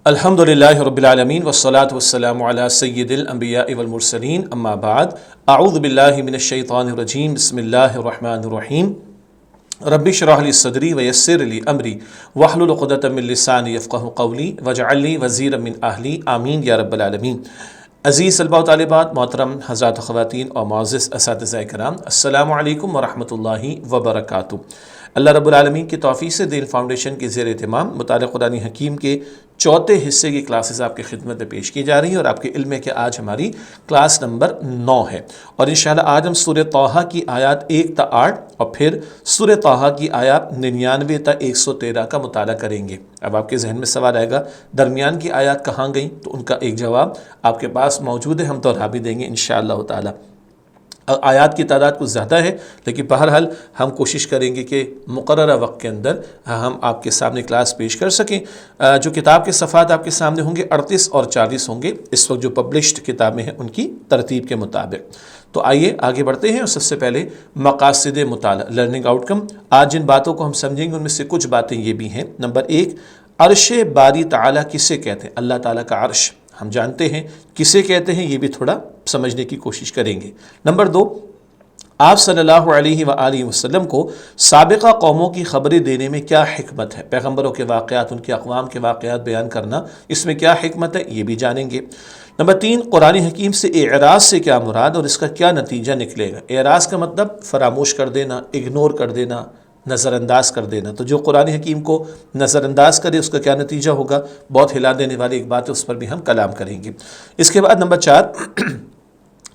الحمدللہ رب العالمین والصلاة والسلام علی سید الانبیاء والمرسلین اما بعد اعوذ باللہ من الشیطان الرجیم بسم اللہ الرحمن الرحیم رب اشرح لی صدری ویسر لی امری واحلل عقدۃ من لسانی یفقہوا قولی واجعل لی وزیرا من اہلی آمین یا رب العالمین۔ عزیز طلباء و طالبات، محترم حضرات و خواتین اور معزز اساتذہ کرام، السلام علیکم ورحمۃ اللہ وبرکاتہ۔ اللہ رب العالمین کی توفیق سے دین فاؤنڈیشن کے زیر اہتمام مطالعہ قرآن حکیم کے چوتھے حصے کی کلاسز آپ کی خدمت میں پیش کی جا رہی ہیں، اور آپ کے علم ہے کہ آج ہماری کلاس نمبر 9 ہے، اور انشاءاللہ آج ہم سورہ طٰہٰ کی آیات 1 تا 8 اور پھر سورہ طٰہٰ کی آیات 99 تا 113 کا مطالعہ کریں گے۔ اب آپ کے ذہن میں سوال آئے گا درمیان کی آیات کہاں گئیں، تو ان کا ایک جواب آپ کے پاس موجود ہے، ہم دوہرا بھی دیں گے انشاءاللہ تعالی۔ آیات کی تعداد کچھ زیادہ ہے، لیکن بہرحال ہم کوشش کریں گے کہ مقررہ وقت کے اندر ہم آپ کے سامنے کلاس پیش کر سکیں۔ جو کتاب کے صفحات آپ کے سامنے ہوں گے 38 اور 40 ہوں گے اس وقت جو پبلشڈ کتابیں ہیں ان کی ترتیب کے مطابق۔ تو آئیے آگے بڑھتے ہیں، اور سب سے پہلے مقاصد مطالعہ، لرننگ آؤٹ کم۔ آج جن باتوں کو ہم سمجھیں گے ان میں سے کچھ باتیں یہ بھی ہیں۔ نمبر 1، عرش باری تعالیٰ کسے کہتے ہیں؟ اللہ تعالیٰ کا عرش ہم جانتے ہیں، کسے کہتے ہیں یہ بھی تھوڑا سمجھنے کی کوشش کریں گے۔ نمبر 2، آپ صلی اللہ علیہ وآلہ وسلم کو سابقہ قوموں کی خبریں دینے میں کیا حکمت ہے؟ پیغمبروں کے واقعات، ان کے اقوام کے واقعات بیان کرنا، اس میں کیا حکمت ہے یہ بھی جانیں گے۔ نمبر 3، قرآن حکیم سے اعراض سے کیا مراد اور اس کا کیا نتیجہ نکلے گا؟ اعراض کا مطلب فراموش کر دینا، اگنور کر دینا، نظر انداز کر دینا۔ تو جو قرآن حکیم کو نظر انداز کرے اس کا کیا نتیجہ ہوگا؟ بہت ہلا دینے والی ایک بات ہے، اس پر بھی ہم کلام کریں گے۔ اس کے بعد نمبر 4،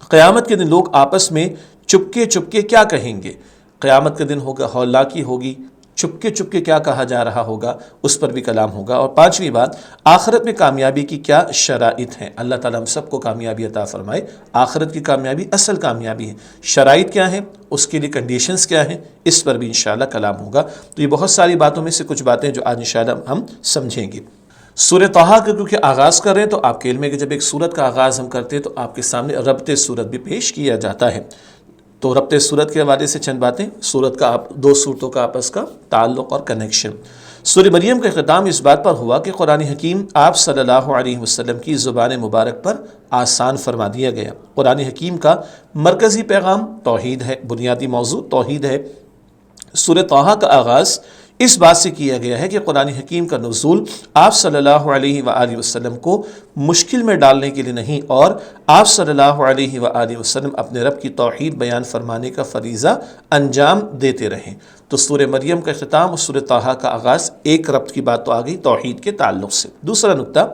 قیامت کے دن لوگ آپس میں چپکے چپکے کیا کہیں گے؟ قیامت کے دن ہوگا ہولناکی ہوگی، چپکے چپکے کیا کہا جا رہا ہوگا اس پر بھی کلام ہوگا۔ اور 5ویں بات، آخرت میں کامیابی کی کیا شرائط ہیں؟ اللہ تعالیٰ ہم سب کو کامیابی عطا فرمائے۔ آخرت کی کامیابی اصل کامیابی ہے، شرائط کیا ہیں، اس کے لیے کنڈیشنز کیا ہیں، اس پر بھی انشاءاللہ کلام ہوگا۔ تو یہ بہت ساری باتوں میں سے کچھ باتیں جو آج انشاءاللہ ہم سمجھیں گے۔ سورہ طٰہٰ کا کیونکہ آغاز کر رہے ہیں تو آپ کے علم میں کہ جب ایک سورت کا آغاز ہم کرتے ہیں تو آپ کے سامنے ربط سورت بھی پیش کیا جاتا ہے۔ تو ربط سورت کے حوالے سے چند باتیں، سورت کا دو سورتوں کا آپس کا تعلق اور کنیکشن۔ سورہ مریم کا اختتام اس بات پر ہوا کہ قرآن حکیم آپ صلی اللہ علیہ وسلم کی زبان مبارک پر آسان فرما دیا گیا۔ قرآن حکیم کا مرکزی پیغام توحید ہے، بنیادی موضوع توحید ہے۔ سورہ طٰہٰ کا آغاز اس بات سے کیا گیا ہے کہ قرآن حکیم کا نزول آپ صلی اللہ علیہ وآلہ وسلم کو مشکل میں ڈالنے کے لیے نہیں، اور آپ صلی اللہ علیہ وآلہ وسلم اپنے رب کی توحید بیان فرمانے کا فریضہ انجام دیتے رہیں۔ تو سورہ مریم کا اختتام اور سورہ طٰہٰ کا آغاز ایک ربط کی بات تو آ گئی توحید کے تعلق سے۔ دوسرا نقطہ،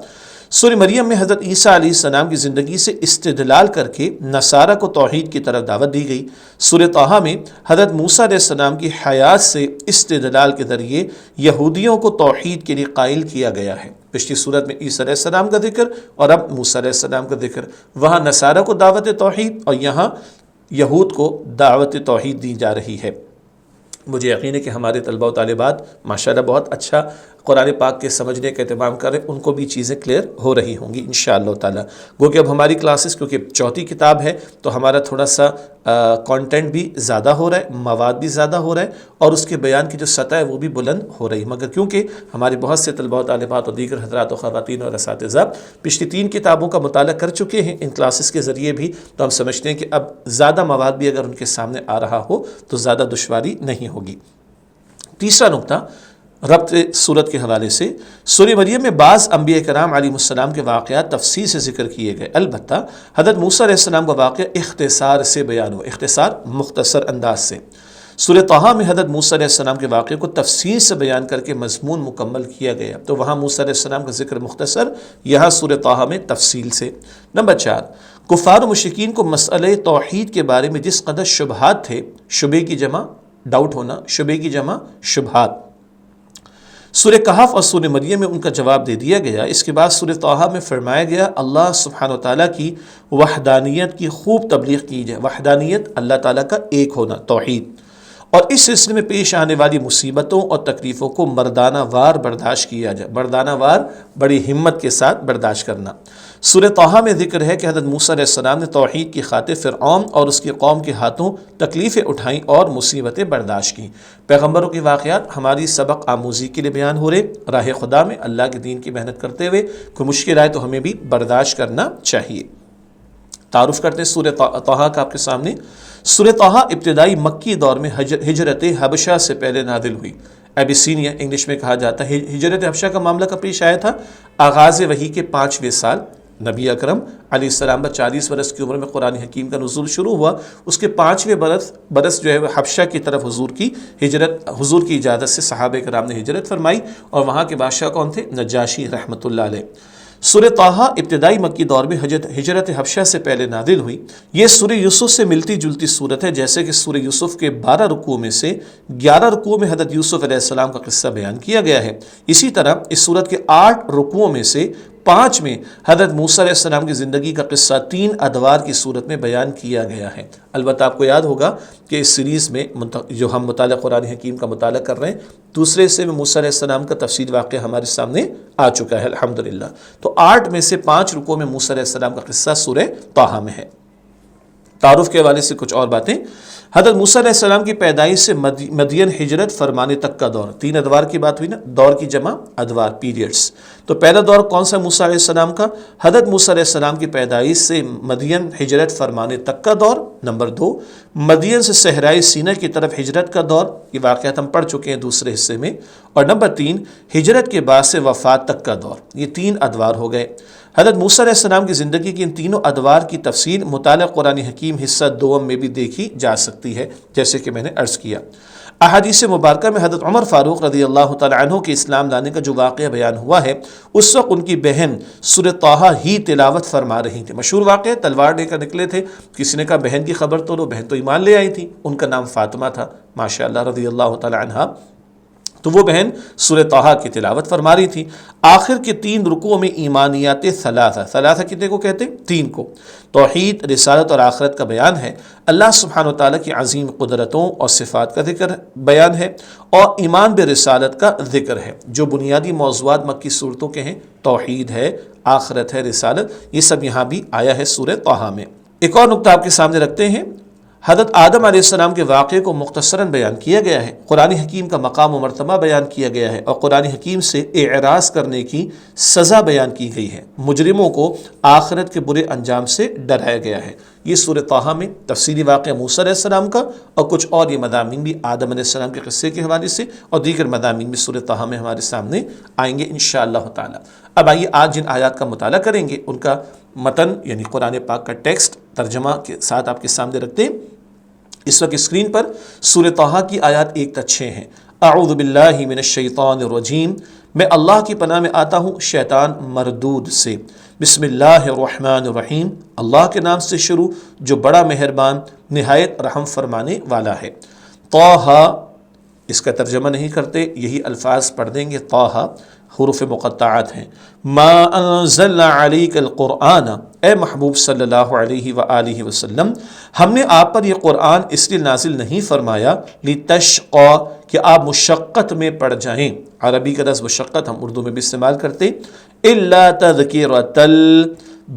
سورہ مریم میں حضرت عیسیٰ علیہ السلام کی زندگی سے استدلال کر کے نصارہ کو توحید کی طرف دعوت دی گئی۔ سورہ طٰہٰ میں حضرت موسیٰ علیہ السلام کی حیات سے استدلال کے ذریعے یہودیوں کو توحید کے لیے قائل کیا گیا ہے۔ پچھلی صورت میں عیسیٰ علیہ السلام کا ذکر اور اب موسیٰ علیہ السلام کا ذکر، وہاں نصارہ کو دعوت توحید اور یہاں یہود کو دعوت توحید دی جا رہی ہے۔ مجھے یقین ہے کہ ہمارے طلباء و طالبات ماشاءاللہ بہت اچھا قرآن پاک کے سمجھنے کا اہتمام کریں، ان کو بھی چیزیں کلیئر ہو رہی ہوں گی انشاءاللہ تعالیٰ۔ گو کہ اب ہماری کلاسز کیونکہ چوتھی کتاب ہے تو ہمارا تھوڑا سا کانٹینٹ بھی زیادہ ہو رہا ہے، مواد بھی زیادہ ہو رہا ہے، اور اس کے بیان کی جو سطح ہے وہ بھی بلند ہو رہی ہے، مگر کیونکہ ہمارے بہت سے طلباء و طالبات اور دیگر حضرات و خواتین اور اساتذہ پچھلی 3 کتابوں کا مطالعہ کر چکے ہیں ان کلاسز کے ذریعے بھی، تو ہم سمجھتے ہیں کہ اب زیادہ مواد بھی اگر ان کے سامنے آ رہا ہو تو زیادہ دشواری نہیں ہوگی۔ تیسرا نقطہ ربط سورت کے حوالے سے، سورہ مریم میں بعض انبیاء کرام علیہ السلام کے واقعات تفصیل سے ذکر کیے گئے، البتہ حضرت موسیٰ علیہ السلام کا واقعہ اختصار سے بیان ہوا، اختصار مختصر انداز سے۔ سورہ طٰہٰ میں حضرت موسیٰ علیہ السلام کے واقعے کو تفصیل سے بیان کر کے مضمون مکمل کیا گیا، تو وہاں موسیٰ علیہ السلام کا ذکر مختصر، یہاں سورہ طٰہٰ میں تفصیل سے۔ نمبر 4، کفار و مشرکین کو مسئلہ توحید کے بارے میں جس قدر شبہات تھے، شبہ کی جمع ڈاؤٹ ہونا، شبہ کی جمع شبہات، سورہ کہف اور سورہ مریم میں ان کا جواب دے دیا گیا۔ اس کے بعد سورہ طٰہٰ میں فرمایا گیا اللہ سبحانہ وتعالیٰ کی وحدانیت کی خوب تبلیغ کی جائے۔ وحدانیت اللہ تعالیٰ کا ایک ہونا، توحید، اور اس سلسلے میں پیش آنے والی مصیبتوں اور تکلیفوں کو مردانہ وار برداشت کیا جائے، مردانہ وار بڑی ہمت کے ساتھ برداشت کرنا۔ سورہ طٰہٰ میں ذکر ہے کہ حضرت موسیٰ علیہ السلام نے توحید کی خاطر فرعون اور اس کی قوم کے ہاتھوں تکلیفیں اٹھائیں اور مصیبتیں برداشت کیں۔ پیغمبروں کے واقعات ہماری سبق آموزی کے لیے بیان ہو رہے، راہ خدا میں اللہ کے دین کی محنت کرتے ہوئے کوئی مشکل آئے تو ہمیں بھی برداشت کرنا چاہیے۔ تعارف کرتے ہیں سورہ طٰہٰ کا آپ کے سامنے۔ سورہ طٰہٰ ابتدائی مکی دور میں ہجرت حبشہ سے پہلے نازل ہوئی۔ ایبیسینیا انگلش میں کہا جاتا ہے۔ ہجرت حبشہ کا معاملہ کب پیش آیا تھا؟ آغاز وحی کے 5ویں سال نبی اکرم علیہ السلام پر 40 برس کی عمر میں قرآن حکیم کا نزول شروع ہوا۔ اس کے 5ویں برس جو ہے حبشہ کی طرف حضور کی اجازت سے صحابہ کرام نے ہجرت فرمائی، اور وہاں کے بادشاہ کون تھے؟ نجاشی رحمۃ اللہ علیہ۔ سورہ طٰہٰ ابتدائی مکی دور میں ہجرت حبشہ سے پہلے نازل ہوئی۔ یہ سورہ یوسف سے ملتی جلتی صورت ہے، جیسے کہ سورہ یوسف کے 12 رکوع میں سے 11 رکوع میں حضرت یوسف علیہ السلام کا قصہ بیان کیا گیا ہے۔ اسی طرح اس صورت کے 8 رکوعوں میں سے 5 میں حضرت موسیٰ علیہ السلام کی زندگی کا قصہ 3 ادوار کی صورت میں بیان کیا گیا ہے۔ البتہ آپ کو یاد ہوگا کہ اس سیریز میں جو ہم مطالعہ قرآن حکیم کا مطالعہ کر رہے ہیں، دوسرے حصے میں موسیٰ علیہ السلام کا تفصیل واقعہ ہمارے سامنے آ چکا ہے الحمدللہ۔ تو 8 میں سے 5 رکوع میں موسیٰ علیہ السلام کا قصہ سورہ طٰہٰ میں ہے۔ تعارف کے حوالے سے کچھ اور باتیں۔ حضرت موسیٰ علیہ السلام کی پیدائش سے مدین ہجرت فرمانے تک کا دور، 3 ادوار کی بات ہوئی نا، دور کی جمع ادوار، پیریڈز۔ تو پہلا دور کون سا موسیٰ علیہ السلام کا؟ حضرت موسیٰ علیہ السلام کی پیدائش سے مدین ہجرت فرمانے تک کا دور۔ نمبر 2، مدین سے صحرائے سینا کی طرف ہجرت کا دور، یہ واقعات ہم پڑھ چکے ہیں دوسرے حصے میں۔ اور نمبر 3، ہجرت کے بعد سے وفات تک کا دور۔ یہ 3 ادوار ہو گئے۔ حضرت موسیٰ علیہ السلام کی زندگی کی ان تینوں ادوار کی تفصیل مطالعہ قرآن حکیم حصہ 2 میں بھی دیکھی جا سکتی ہے، جیسے کہ میں نے عرض کیا۔ احادیث مبارکہ میں حضرت عمر فاروق رضی اللہ تعالیٰ عنہ کے اسلام لانے کا جو واقعہ بیان ہوا ہے، اس وقت ان کی بہن سورہ طٰہٰ ہی تلاوت فرما رہی تھی۔ مشہور واقعہ، تلوار لے کر نکلے تھے، کسی نے کہا بہن کی خبر تو لو، بہن تو ایمان لے آئی تھی، ان کا نام فاطمہ تھا ماشاءاللہ رضی اللہ تعالیٰ عنہ۔ تو وہ بہن سورہ طٰہٰ کی تلاوت فرما رہی تھی۔ آخر کے 3 رکوعوں میں ایمانیات ثلاثہ کتنے کو کہتے ہیں؟ 3 کو۔ توحید، رسالت اور آخرت کا بیان ہے، اللہ سبحانہ وتعالیٰ کی عظیم قدرتوں اور صفات کا ذکر بیان ہے، اور ایمان برسالت کا ذکر ہے۔ جو بنیادی موضوعات مکی صورتوں کے ہیں، توحید ہے، آخرت ہے، رسالت، یہ سب یہاں بھی آیا ہے سورہ طٰہٰ میں۔ ایک اور نقطہ آپ کے سامنے رکھتے ہیں۔ حضرت آدم علیہ السلام کے واقعے کو مختصراً بیان کیا گیا ہے، قرآن حکیم کا مقام و مرتبہ بیان کیا گیا ہے، اور قرآن حکیم سے اعراض کرنے کی سزا بیان کی گئی ہے۔ مجرموں کو آخرت کے برے انجام سے ڈرایا گیا ہے۔ یہ سورہ طٰہٰ میں تفصیلی واقعہ موسیٰ علیہ السلام کا، اور کچھ اور یہ مضامین بھی آدم علیہ السلام کے قصے کے حوالے سے اور دیگر مضامین بھی سورہ طٰہٰ میں ہمارے سامنے آئیں گے انشاءاللہ تعالی۔ اب آئیے آج جن آیات کا مطالعہ کریں گے ان کا متن یعنی قرآن پاک کا ٹیکسٹ ترجمہ کے ساتھ آپ کے سامنے رکھتے ہیں۔ اس وقت اسکرین پر سورہ طٰہٰ کی آیات 1 تا 6 ہیں۔ اعوذ باللہ من الشیطان الرجیم، میں اللہ کی پناہ میں آتا ہوں شیطان مردود سے۔ بسم اللہ الرحمن الرحیم، اللہ کے نام سے شروع جو بڑا مہربان نہایت رحم فرمانے والا ہے۔ طٰہٰ، اس کا ترجمہ نہیں کرتے، یہی الفاظ پڑھ دیں گے۔ طٰہٰ حروف مقطعات ہیں۔ ما انزلنا علیک القرآن، اے محبوب صلی اللہ علیہ وآلہ وسلم، ہم نے آپ پر یہ قرآن اس لیے نازل نہیں فرمایا لتشقی، کہ آپ مشقت میں پڑ جائیں۔ عربی کا لفظ مشقت ہم اردو میں بھی استعمال کرتے، الا تذکرۃ،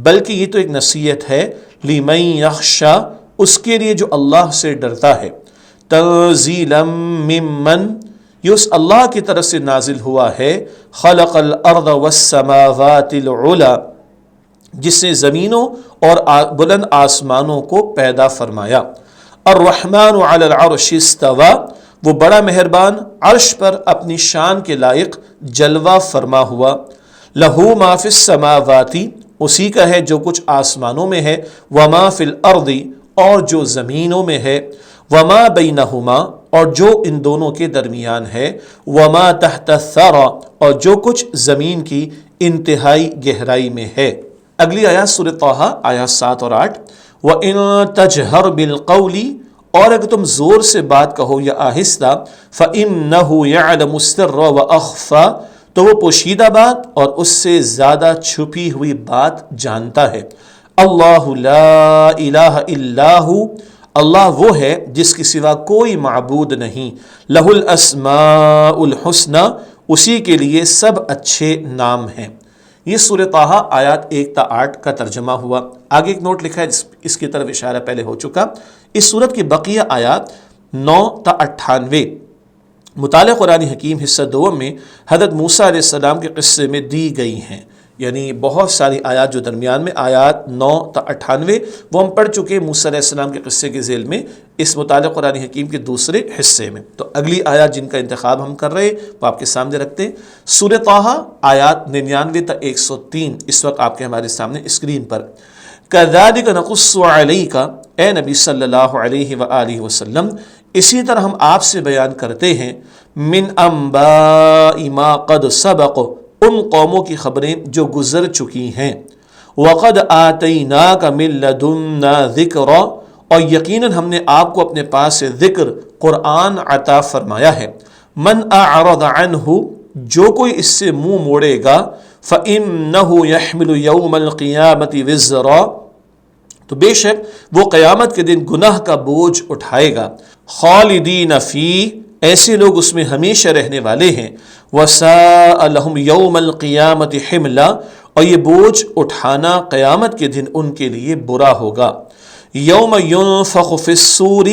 بلکہ یہ تو ایک نصیحت ہے، لمن یخشی، اس کے لیے جو اللہ سے ڈرتا ہے۔ تنزیلا ممن، یہ اس اللہ کی طرف سے نازل ہوا ہے، خلق الارض والسماوات العلی، جس نے زمینوں اور بلند آسمانوں کو پیدا فرمایا۔ الرحمن علی العرش استوى، وہ بڑا مہربان عرش پر اپنی شان کے لائق جلوہ فرما ہوا۔ لہو ما فی السماوات، اسی کا ہے جو کچھ آسمانوں میں ہے، وما فی الارض، اور جو زمینوں میں ہے، وما بینہما، اور جو ان دونوں کے درمیان ہے، وما تحت الثری، اور جو کچھ زمین کی انتہائی گہرائی میں ہے۔ اگلی آیات سورہ طٰہٰ آیات 7 اور 8۔ وَإِن تَجْهَرْ بِالْقَوْلِ، اور اگر تم زور سے بات کہو یا آہستہ، فَإِنَّهُ يَعْلَمُ السِّرَّ وَأَخْفَى، تو وہ پوشیدہ بات اور اس سے زیادہ چھپی ہوئی بات جانتا ہے۔ اللہ لا الہ الا ہو، اللہ وہ ہے جس کے سوا کوئی معبود نہیں، لہ الاسماء الحسنی، اسی کے لیے سب اچھے نام ہیں۔ یہ سورہ طٰہٰ آیات 1 تا 8 کا ترجمہ ہوا۔ آگے ایک نوٹ لکھا ہے، اس کی طرف اشارہ پہلے ہو چکا۔ اس سورت کی بقیہ آیات 9 تا 98 مطالعہ قرآن حکیم حصہ دوم میں حضرت موسیٰ علیہ السلام کے قصے میں دی گئی ہیں، یعنی بہت ساری آیات جو درمیان میں آیات 9 تا 98 وہ ہم پڑھ چکے موسیٰ علیہ السلام کے قصے کے ذیل میں اس مطالعہ قرآن حکیم کے دوسرے حصے میں۔ تو اگلی آیات جن کا انتخاب ہم کر رہے ہیں وہ آپ کے سامنے رکھتے ہیں۔ سورہ طٰہٰ آیات 99 تا 103 اس وقت آپ کے ہمارے سامنے اسکرین پر۔ کذالک نقص علیک، اے نبی صلی اللہ علیہ وآلہ وسلم اسی طرح ہم آپ سے بیان کرتے ہیں، من انباء ما قد سبق، ان قوموں کی خبریں جو گزر چکی ہیں، وقد آتیناک من لدنا ذکرا، اور یقیناً ہم نے آپ کو اپنے پاس سے ذکر قرآن عطا فرمایا ہے۔ من اعرض عنہ، جو کوئی اس سے منہ موڑے گا، فإنہ یحمل یوم القیامۃ وزرا، تو بے شک وہ قیامت کے دن گناہ کا بوجھ اٹھائے گا۔ خالدین فیہ، ایسے لوگ اس میں ہمیشہ رہنے والے ہیں۔ وساء لہم یوم القیامۃ حملا، اور یہ بوجھ اٹھانا قیامت کے دن ان کے لیے برا ہوگا۔ یوم ینفخ فی الصور،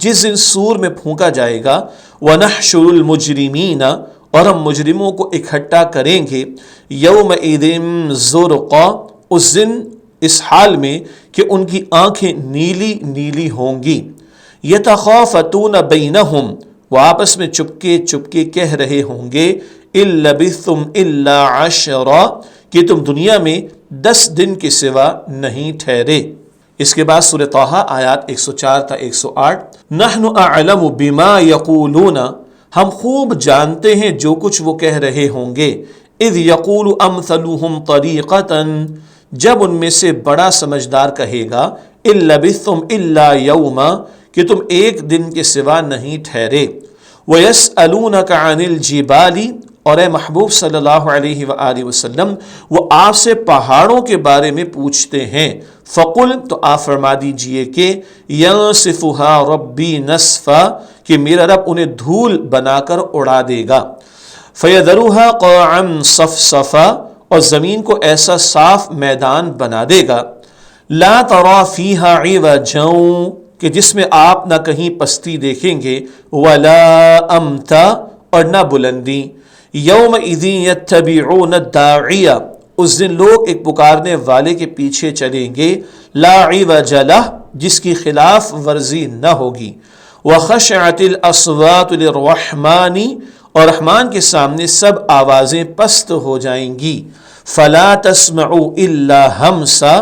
جس دن سور میں پھونکا جائے گا۔ ونحشر المجرمین، اور ہم مجرموں کو اکٹھا کریں گے۔ یومئذ زرقا، اس دن اس حال میں کہ ان کی آنکھیں نیلی نیلی ہوں گی۔ یتخافتون بینہم، وہ آپس میں چپکے چپکے کہہ رہے ہوں گے، ان لبثتم الا عشرا، کہ تم دنیا میں 10 دن کے سوا نہیں ٹھہرے۔ اس کے بعد سورہ طٰہٰ آیات 104 تا 108۔ نحن اعلم بما یقولون، ہم خوب جانتے ہیں جو کچھ وہ کہہ رہے ہوں گے۔ اذ یقول امثلهم طریقۃ، جب ان میں سے بڑا سمجھدار کہے گا، ان لبثتم الا یوما، کہ تم ایک دن کے سوا نہیں ٹھہرے۔ وَيَسْأَلُونَكَ عَنِ الْجِبَالِ، اور اے محبوب صلی اللہ علیہ وآلہ وسلم وہ آپ سے پہاڑوں کے بارے میں پوچھتے ہیں۔ فَقُلْ، تو آپ فرما دیجئے کہ يَنْسِفُهَا رَبِّي نَسْفًا، کہ میرا رب انہیں دھول بنا کر اڑا دے گا۔ فَيَذَرُهَا قَاعًا صَفْصَفًا، اور زمین کو ایسا صاف میدان بنا دے گا۔ لَا تَرَى فِيهَا عِوَجًا، کہ جس میں آپ نہ کہیں پستی دیکھیں گے، وَلَا أَمْتًا، اور نہ بلندی۔ یومئذ یتبعون الداعی، اس دن لوگ ایک پکارنے والے کے پیچھے چلیں گے، لا عوج لہ، جس کی خلاف ورزی نہ ہوگی۔ وخشعت الاصوات للرحمن، اور رحمان کے سامنے سب آوازیں پست ہو جائیں گی۔ فلا تسمعوا الا ہمسا،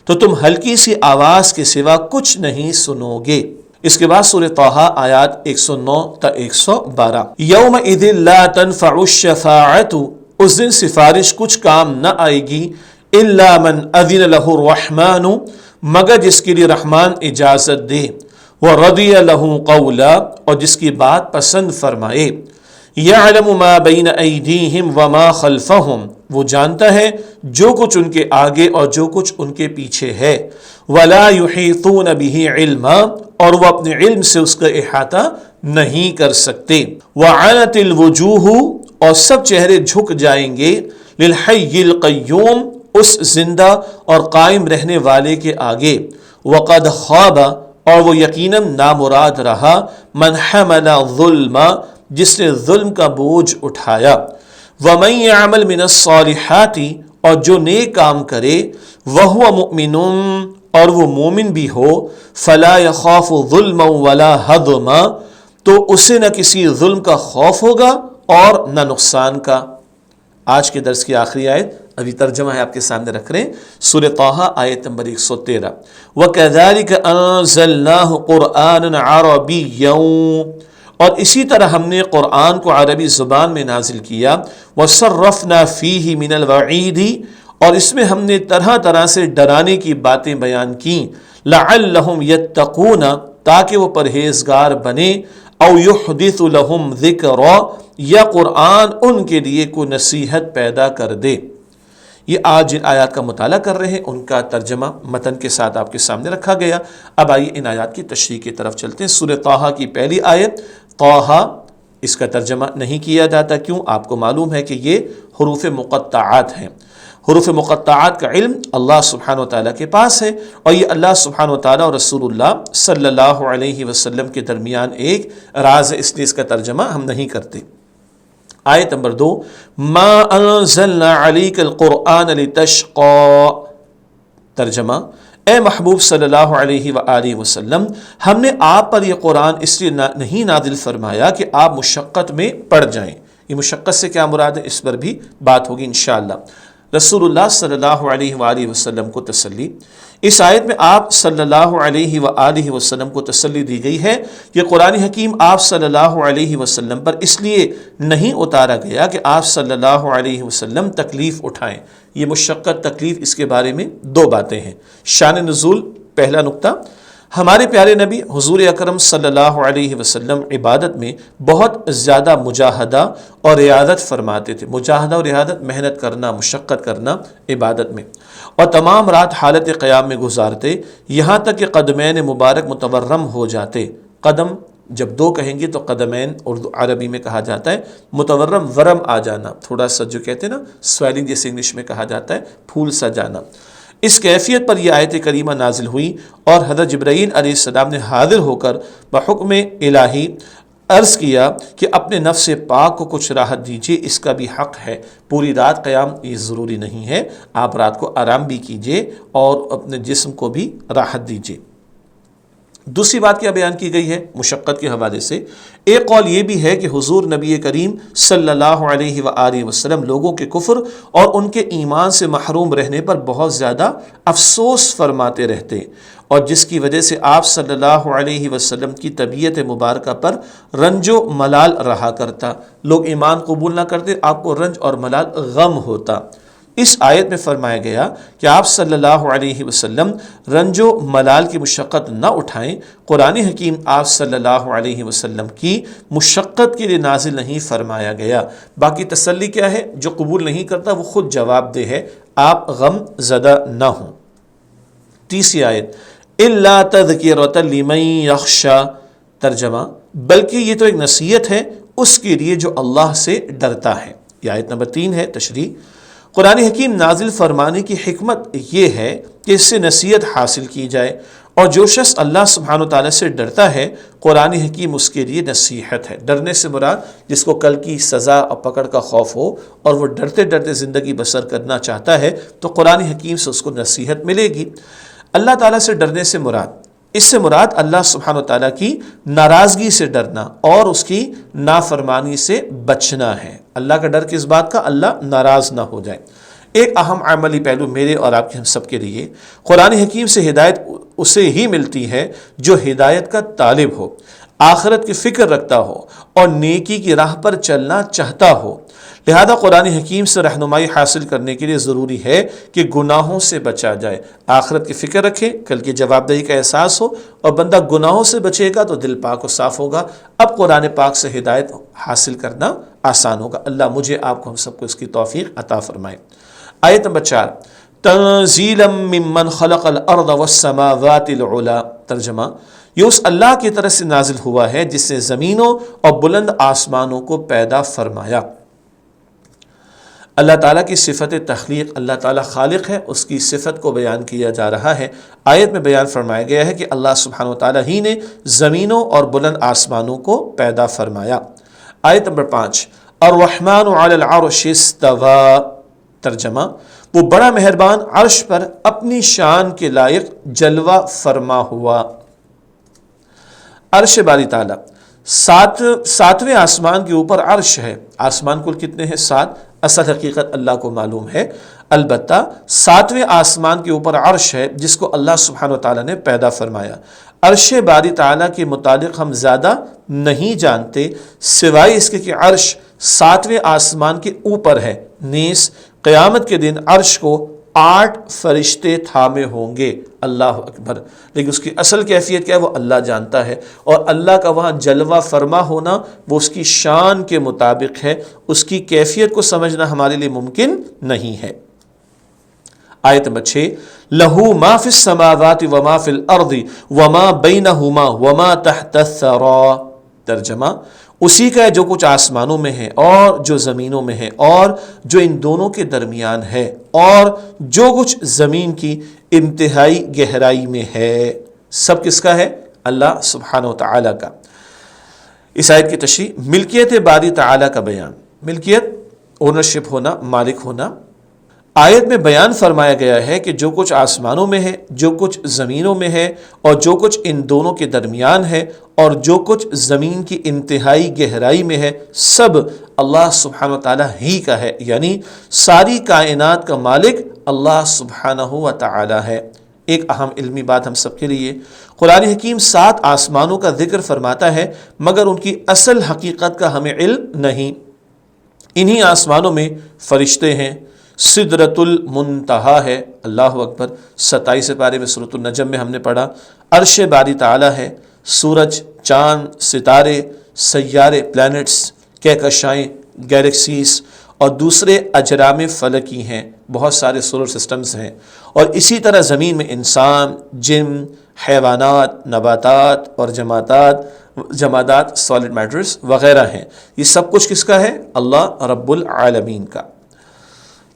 تو تم ہلکی سی آواز کے سوا کچھ نہیں سنو گے۔ اس کے بعد سورہ طٰہٰ آیات 109 تا 112۔ یومئذ لا تنفع الشفاعۃ، اس دن سفارش کچھ کام نہ آئے گی، الا من اذن لہ الرحمن، مگر جس کے لیے رحمان اجازت دے، ورضی لہ قولا، اور جس کی بات پسند فرمائے۔ یعلم ما بین ایدیہم وما خلفہم، وہ جانتا ہے جو کچھ ان کے آگے اور جو کچھ ان کے پیچھے ہے۔ ولا یحیطون بہ علما، اور وہ اپنے علم سے اس کا احاطہ نہیں کر سکتے۔ وعنت الوجوہ، اور سب چہرے جھک جائیں گے، للحی القیوم، اس زندہ اور قائم رہنے والے کے آگے۔ وقد خواب، اور وہ یقیناً نامراد رہا، من حمل ظلم، جس نے ظلم کا بوجھ اٹھایا۔ ومن يعمل من الصالحات، اور جو نیک کام کرے، وہو مؤمن، اور وہ مومن بھی ہو، فلا يخاف ظلما ولا ہضما، تو اسے نہ کسی ظلم کا خوف ہوگا اور نہ نقصان کا۔ آج کے درس کی آخری آیت ابھی ترجمہ ہے آپ کے سامنے رکھ رہے ہیں، سورہ طٰہٰ آیت نمبر 113۔ وَكَذَلِكَ أَنزَلْنَاهُ قُرْآنًا عَرَبِيًّا، اور اسی طرح ہم نے قرآن کو عربی زبان میں نازل کیا۔ وَصَرَّفْنَا فِيهِ مِنَ الْوَعِيدِ، اور اس میں ہم نے طرح طرح سے ڈرانے کی باتیں بیان کیں۔ لَعَلَّهُمْ يَتَّقُونَ، تاکہ وہ پرہیزگار بنے۔ او يُحْدِثُ لَهُمْ ذِكْرًا، یا قرآن ان کے لیے کوئی نصیحت پیدا کر دے۔ یہ آج جن آیات کا مطالعہ کر رہے ہیں ان کا ترجمہ متن کے ساتھ آپ کے سامنے رکھا گیا۔ اب آئیے ان آیات کی تشریح کی طرف چلتے ہیں۔ سورہ طٰہٰ کی پہلی آیت، طٰہٰ، اس کا ترجمہ نہیں کیا جاتا، کیوں؟ آپ کو معلوم ہے کہ یہ حروف مقطعات ہیں۔ حروف مقطعات کا علم اللہ سبحانہ و تعالیٰ کے پاس ہے، اور یہ اللہ سبحانہ و تعالیٰ اور رسول اللہ صلی اللہ علیہ وسلم کے درمیان ایک راز ہے، اس لیے اس کا ترجمہ ہم نہیں کرتے۔ آیت نمبر 2، ما انزلنا علیک القرآن لتشقى، ترجمہ، اے محبوب صلی اللہ علیہ وآلہ وسلم، ہم نے آپ پر یہ قرآن اس لیے نہیں نازل فرمایا کہ آپ مشقت میں پڑ جائیں۔ یہ مشقت سے کیا مراد ہے، اس پر بھی بات ہوگی انشاءاللہ۔ رسول اللہ صلی اللہ علیہ وآلہ وسلم کو تسلی، اس آیت میں آپ صلی اللہ علیہ وآلہ وسلم کو تسلی دی گئی ہے کہ قرآن حکیم آپ صلی اللہ علیہ وسلم پر اس لیے نہیں اتارا گیا کہ آپ صلی اللہ علیہ وسلم تکلیف اٹھائیں۔ یہ مشقت، تکلیف، اس کے بارے میں دو باتیں ہیں۔ شان نزول، پہلا نقطہ، ہمارے پیارے نبی حضور اکرم صلی اللہ علیہ وسلم عبادت میں بہت زیادہ مجاہدہ اور ریاضت فرماتے تھے۔ مجاہدہ اور ریاضت، محنت کرنا، مشقت کرنا عبادت میں، اور تمام رات حالت قیام میں گزارتے، یہاں تک کہ قدمین مبارک متورم ہو جاتے۔ قدم جب دو کہیں گے تو قدمین اردو عربی میں کہا جاتا ہے، متورم ورم آ جانا، تھوڑا سا جو کہتے ہیں نا سویلنگ، جیسے انگلش میں کہا جاتا ہے، پھول سا جانا۔ اس کیفیت پر یہ آیت کریمہ نازل ہوئی، اور حضرت جبرائیل علیہ السلام نے حاضر ہو کر بحکم الہی عرض کیا کہ اپنے نفس پاک کو کچھ راحت دیجیے، اس کا بھی حق ہے۔ پوری رات قیام یہ ضروری نہیں ہے، آپ رات کو آرام بھی کیجیے اور اپنے جسم کو بھی راحت دیجیے۔ دوسری بات کیا بیان کی گئی ہے مشقت کے حوالے سے؟ ایک قول یہ بھی ہے کہ حضور نبی کریم صلی اللہ علیہ وآلہ وسلم لوگوں کے کفر اور ان کے ایمان سے محروم رہنے پر بہت زیادہ افسوس فرماتے رہتے، اور جس کی وجہ سے آپ صلی اللہ علیہ وسلم کی طبیعت مبارکہ پر رنج و ملال رہا کرتا۔ لوگ ایمان قبول نہ کرتے، آپ کو رنج اور ملال، غم ہوتا۔ اس آیت میں فرمایا گیا کہ آپ صلی اللہ علیہ وسلم رنج و ملال کی مشقت نہ اٹھائیں۔ قرآن حکیم آپ صلی اللہ علیہ وسلم کی مشقت کے لیے نازل نہیں فرمایا گیا۔ باقی تسلی کیا ہے؟ جو قبول نہیں کرتا وہ خود جواب دہ ہے، آپ غم زدہ نہ ہوں۔ تیسری آیت، اِلَّا تَذْكِرَةً لِمَن يَخْشَىٰ، ترجمہ، بلکہ یہ تو ایک نصیحت ہے اس کے لیے جو اللہ سے ڈرتا ہے۔ یہ آیت نمبر 3 ہے، تشریح۔ قرآن حکیم نازل فرمانے کی حکمت یہ ہے کہ اس سے نصیحت حاصل کی جائے، اور جو شخص اللہ سبحانہ وتعالیٰ سے ڈرتا ہے قرآن حکیم اس کے لیے نصیحت ہے۔ ڈرنے سے مراد جس کو کل کی سزا اور پکڑ کا خوف ہو اور وہ ڈرتے ڈرتے زندگی بسر کرنا چاہتا ہے تو قرآن حکیم سے اس کو نصیحت ملے گی۔ اللہ تعالیٰ سے ڈرنے سے مراد، اس سے مراد اللہ سبحانہ وتعالیٰ کی ناراضگی سے ڈرنا اور اس کی نافرمانی سے بچنا ہے۔ اللہ کا ڈر کس بات کا؟ اللہ ناراض نہ ہو جائے۔ ایک اہم عملی پہلو میرے اور آپ کے ہم سب کے لیے، قرآن حکیم سے ہدایت اسے ہی ملتی ہے جو ہدایت کا طالب ہو، آخرت کی فکر رکھتا ہو اور نیکی کی راہ پر چلنا چاہتا ہو۔ لہذا قرآن حکیم سے رہنمائی حاصل کرنے کے لیے ضروری ہے کہ گناہوں سے بچا جائے، آخرت کی فکر رکھے، کل کی جواب دہی کا احساس ہو، اور بندہ گناہوں سے بچے گا تو دل پاک و صاف ہوگا۔ اب قرآن پاک سے ہدایت حاصل کرنا آسان ہوگا۔ اللہ مجھے آپ کو ہم سب کو اس کی توفیق عطا فرمائے۔ آیت نمبر 4، تنزیلا ممن خلق الارض والسماوات العلی، ترجمہ، یہ اس اللہ کی طرف سے نازل ہوا ہے جس نے زمینوں اور بلند آسمانوں کو پیدا فرمایا۔ اللہ تعالیٰ کی صفت تخلیق، اللہ تعالیٰ خالق ہے، اس کی صفت کو بیان کیا جا رہا ہے۔ آیت میں بیان فرمایا گیا ہے کہ اللہ سبحانہ وتعالیٰ ہی نے زمینوں اور بلند آسمانوں کو پیدا فرمایا۔ آیت نمبر 5، الرحمن علی العرش استویٰ، ترجمہ، وہ بڑا مہربان عرش پر اپنی شان کے لائق جلوہ فرما ہوا۔ عرش باری تعالیٰ، ساتویں آسمان کے اوپر عرش ہے۔ آسمان کل کتنے ہیں؟ 7۔ اصل حقیقت اللہ کو معلوم ہے، البتہ 7ویں آسمان کے اوپر عرش ہے جس کو اللہ سبحانہ وتعالیٰ نے پیدا فرمایا۔ عرش باری تعالیٰ کے متعلق ہم زیادہ نہیں جانتے سوائے اس کے کہ عرش 7ویں آسمان کے اوپر ہے، نیز قیامت کے دن عرش کو 8 فرشتے تھامے ہوں گے۔ اللہ اکبر! لیکن اس کی اصل کیفیت کیا ہے وہ اللہ جانتا ہے، اور اللہ کا وہاں جلوہ فرما ہونا وہ اس کی شان کے مطابق ہے، اس کی کیفیت کو سمجھنا ہمارے لیے ممکن نہیں ہے۔ آیت نمبر 6 لہو ما فی السماوات وما فی الارض وما بینہما وما تحت الثری، ترجمہ اسی کا ہے جو کچھ آسمانوں میں ہے اور جو زمینوں میں ہے اور جو ان دونوں کے درمیان ہے اور جو کچھ زمین کی انتہائی گہرائی میں ہے، سب کس کا ہے؟ اللہ سبحانہ و تعالی کا۔ اس آیت کی تشریح، ملکیت باری تعالی کا بیان، ملکیت اونرشپ ہونا، مالک ہونا۔ آیت میں بیان فرمایا گیا ہے کہ جو کچھ آسمانوں میں ہے، جو کچھ زمینوں میں ہے اور جو کچھ ان دونوں کے درمیان ہے اور جو کچھ زمین کی انتہائی گہرائی میں ہے، سب اللہ سبحانہ و تعالی ہی کا ہے، یعنی ساری کائنات کا مالک اللہ سبحانہ و تعالی ہے۔ ایک اہم علمی بات ہم سب کے لیے، قرآن حکیم 7 آسمانوں کا ذکر فرماتا ہے مگر ان کی اصل حقیقت کا ہمیں علم نہیں۔ انہی آسمانوں میں فرشتے ہیں، سدرۃ المنتہا ہے، اللہ اکبر، 27 پارے میں سورۃ النجم میں ہم نے پڑھا، عرش باری تعالی ہے، سورج، چاند، ستارے، سیارے، پلانٹس، کہکشائیں، گیلیکسیز اور دوسرے اجرام فلکی ہیں، بہت سارے سولر سسٹمز ہیں، اور اسی طرح زمین میں انسان، جن، حیوانات، نباتات اور جمادات سالڈ میٹرز وغیرہ ہیں۔ یہ سب کچھ کس کا ہے؟ اللہ رب العالمین کا۔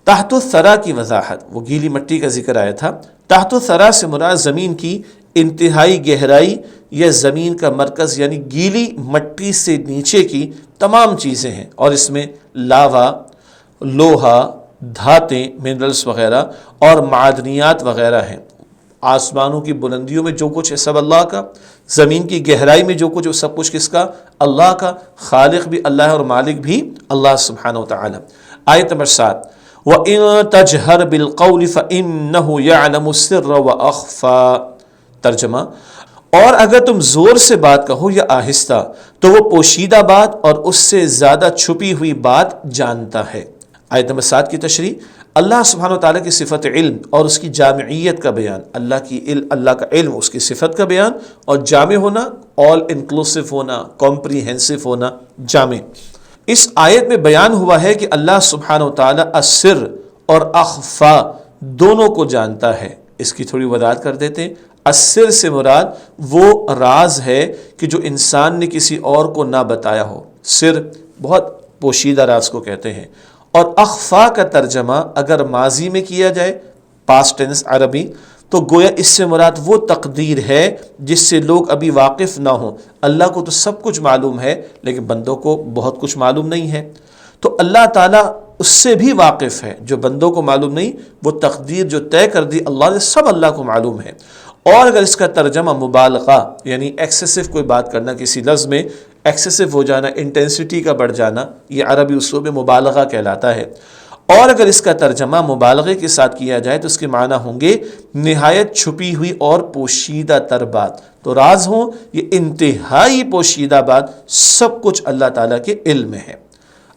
تحت الثری کی وضاحت، وہ گیلی مٹی کا ذکر آیا تھا، تحت الثری سے مراد زمین کی انتہائی گہرائی یا زمین کا مرکز، یعنی گیلی مٹی سے نیچے کی تمام چیزیں ہیں، اور اس میں لاوا، لوہا، دھاتیں، منرلز وغیرہ اور معدنیات وغیرہ ہیں۔ آسمانوں کی بلندیوں میں جو کچھ ہے سب اللہ کا، زمین کی گہرائی میں جو کچھ ہے سب کچھ کس کا؟ اللہ کا۔ خالق بھی اللہ ہے اور مالک بھی اللہ سبحانہ وتعالی۔ آیت نمبر 7 وَإِن تَجْهَرْ بِالْقَوْلِ فَإِنَّهُ يَعْلَمُ السِّرَّ وَأَخْفَى، ترجمہ اور اگر تم زور سے بات کہو یا آہستہ تو وہ پوشیدہ بات اور اس سے زیادہ چھپی ہوئی بات جانتا ہے۔ آیت نمبر 7 کی تشریح، اللہ سبحانہ وتعالی کی صفت علم اور اس کی جامعیت کا بیان، اللہ کا علم، اس کی صفت کا بیان اور جامع ہونا، آل انکلوسیو ہونا، کمپریہنسو ہونا، جامع۔ اس آیت میں بیان ہوا ہے کہ اللہ سبحانہ وتعالی السر اور اخفا دونوں کو جانتا ہے۔ اس کی تھوڑی وضاحت کر دیتے ہیں۔ السر سے مراد وہ راز ہے کہ جو انسان نے کسی اور کو نہ بتایا ہو، سر بہت پوشیدہ راز کو کہتے ہیں، اور اخفا کا ترجمہ اگر ماضی میں کیا جائے، پاسٹ ٹینس عربی، تو گویا اس سے مراد وہ تقدیر ہے جس سے لوگ ابھی واقف نہ ہوں۔ اللہ کو تو سب کچھ معلوم ہے لیکن بندوں کو بہت کچھ معلوم نہیں ہے، تو اللہ تعالیٰ اس سے بھی واقف ہے جو بندوں کو معلوم نہیں، وہ تقدیر جو طے کر دی اللہ نے، سب اللہ کو معلوم ہے۔ اور اگر اس کا ترجمہ مبالغہ یعنی ایکسیسو کوئی بات کرنا، کسی لفظ میں ایکسیسو ہو جانا، انٹینسٹی کا بڑھ جانا، یہ عربی اسلوب میں مبالغہ کہلاتا ہے۔ اور اگر اس کا ترجمہ مبالغے کے ساتھ کیا جائے تو اس کے معنی ہوں گے نہایت چھپی ہوئی اور پوشیدہ تر بات، تو راز ہوں یہ انتہائی پوشیدہ بات، سب کچھ اللہ تعالیٰ کے علم میں ہے۔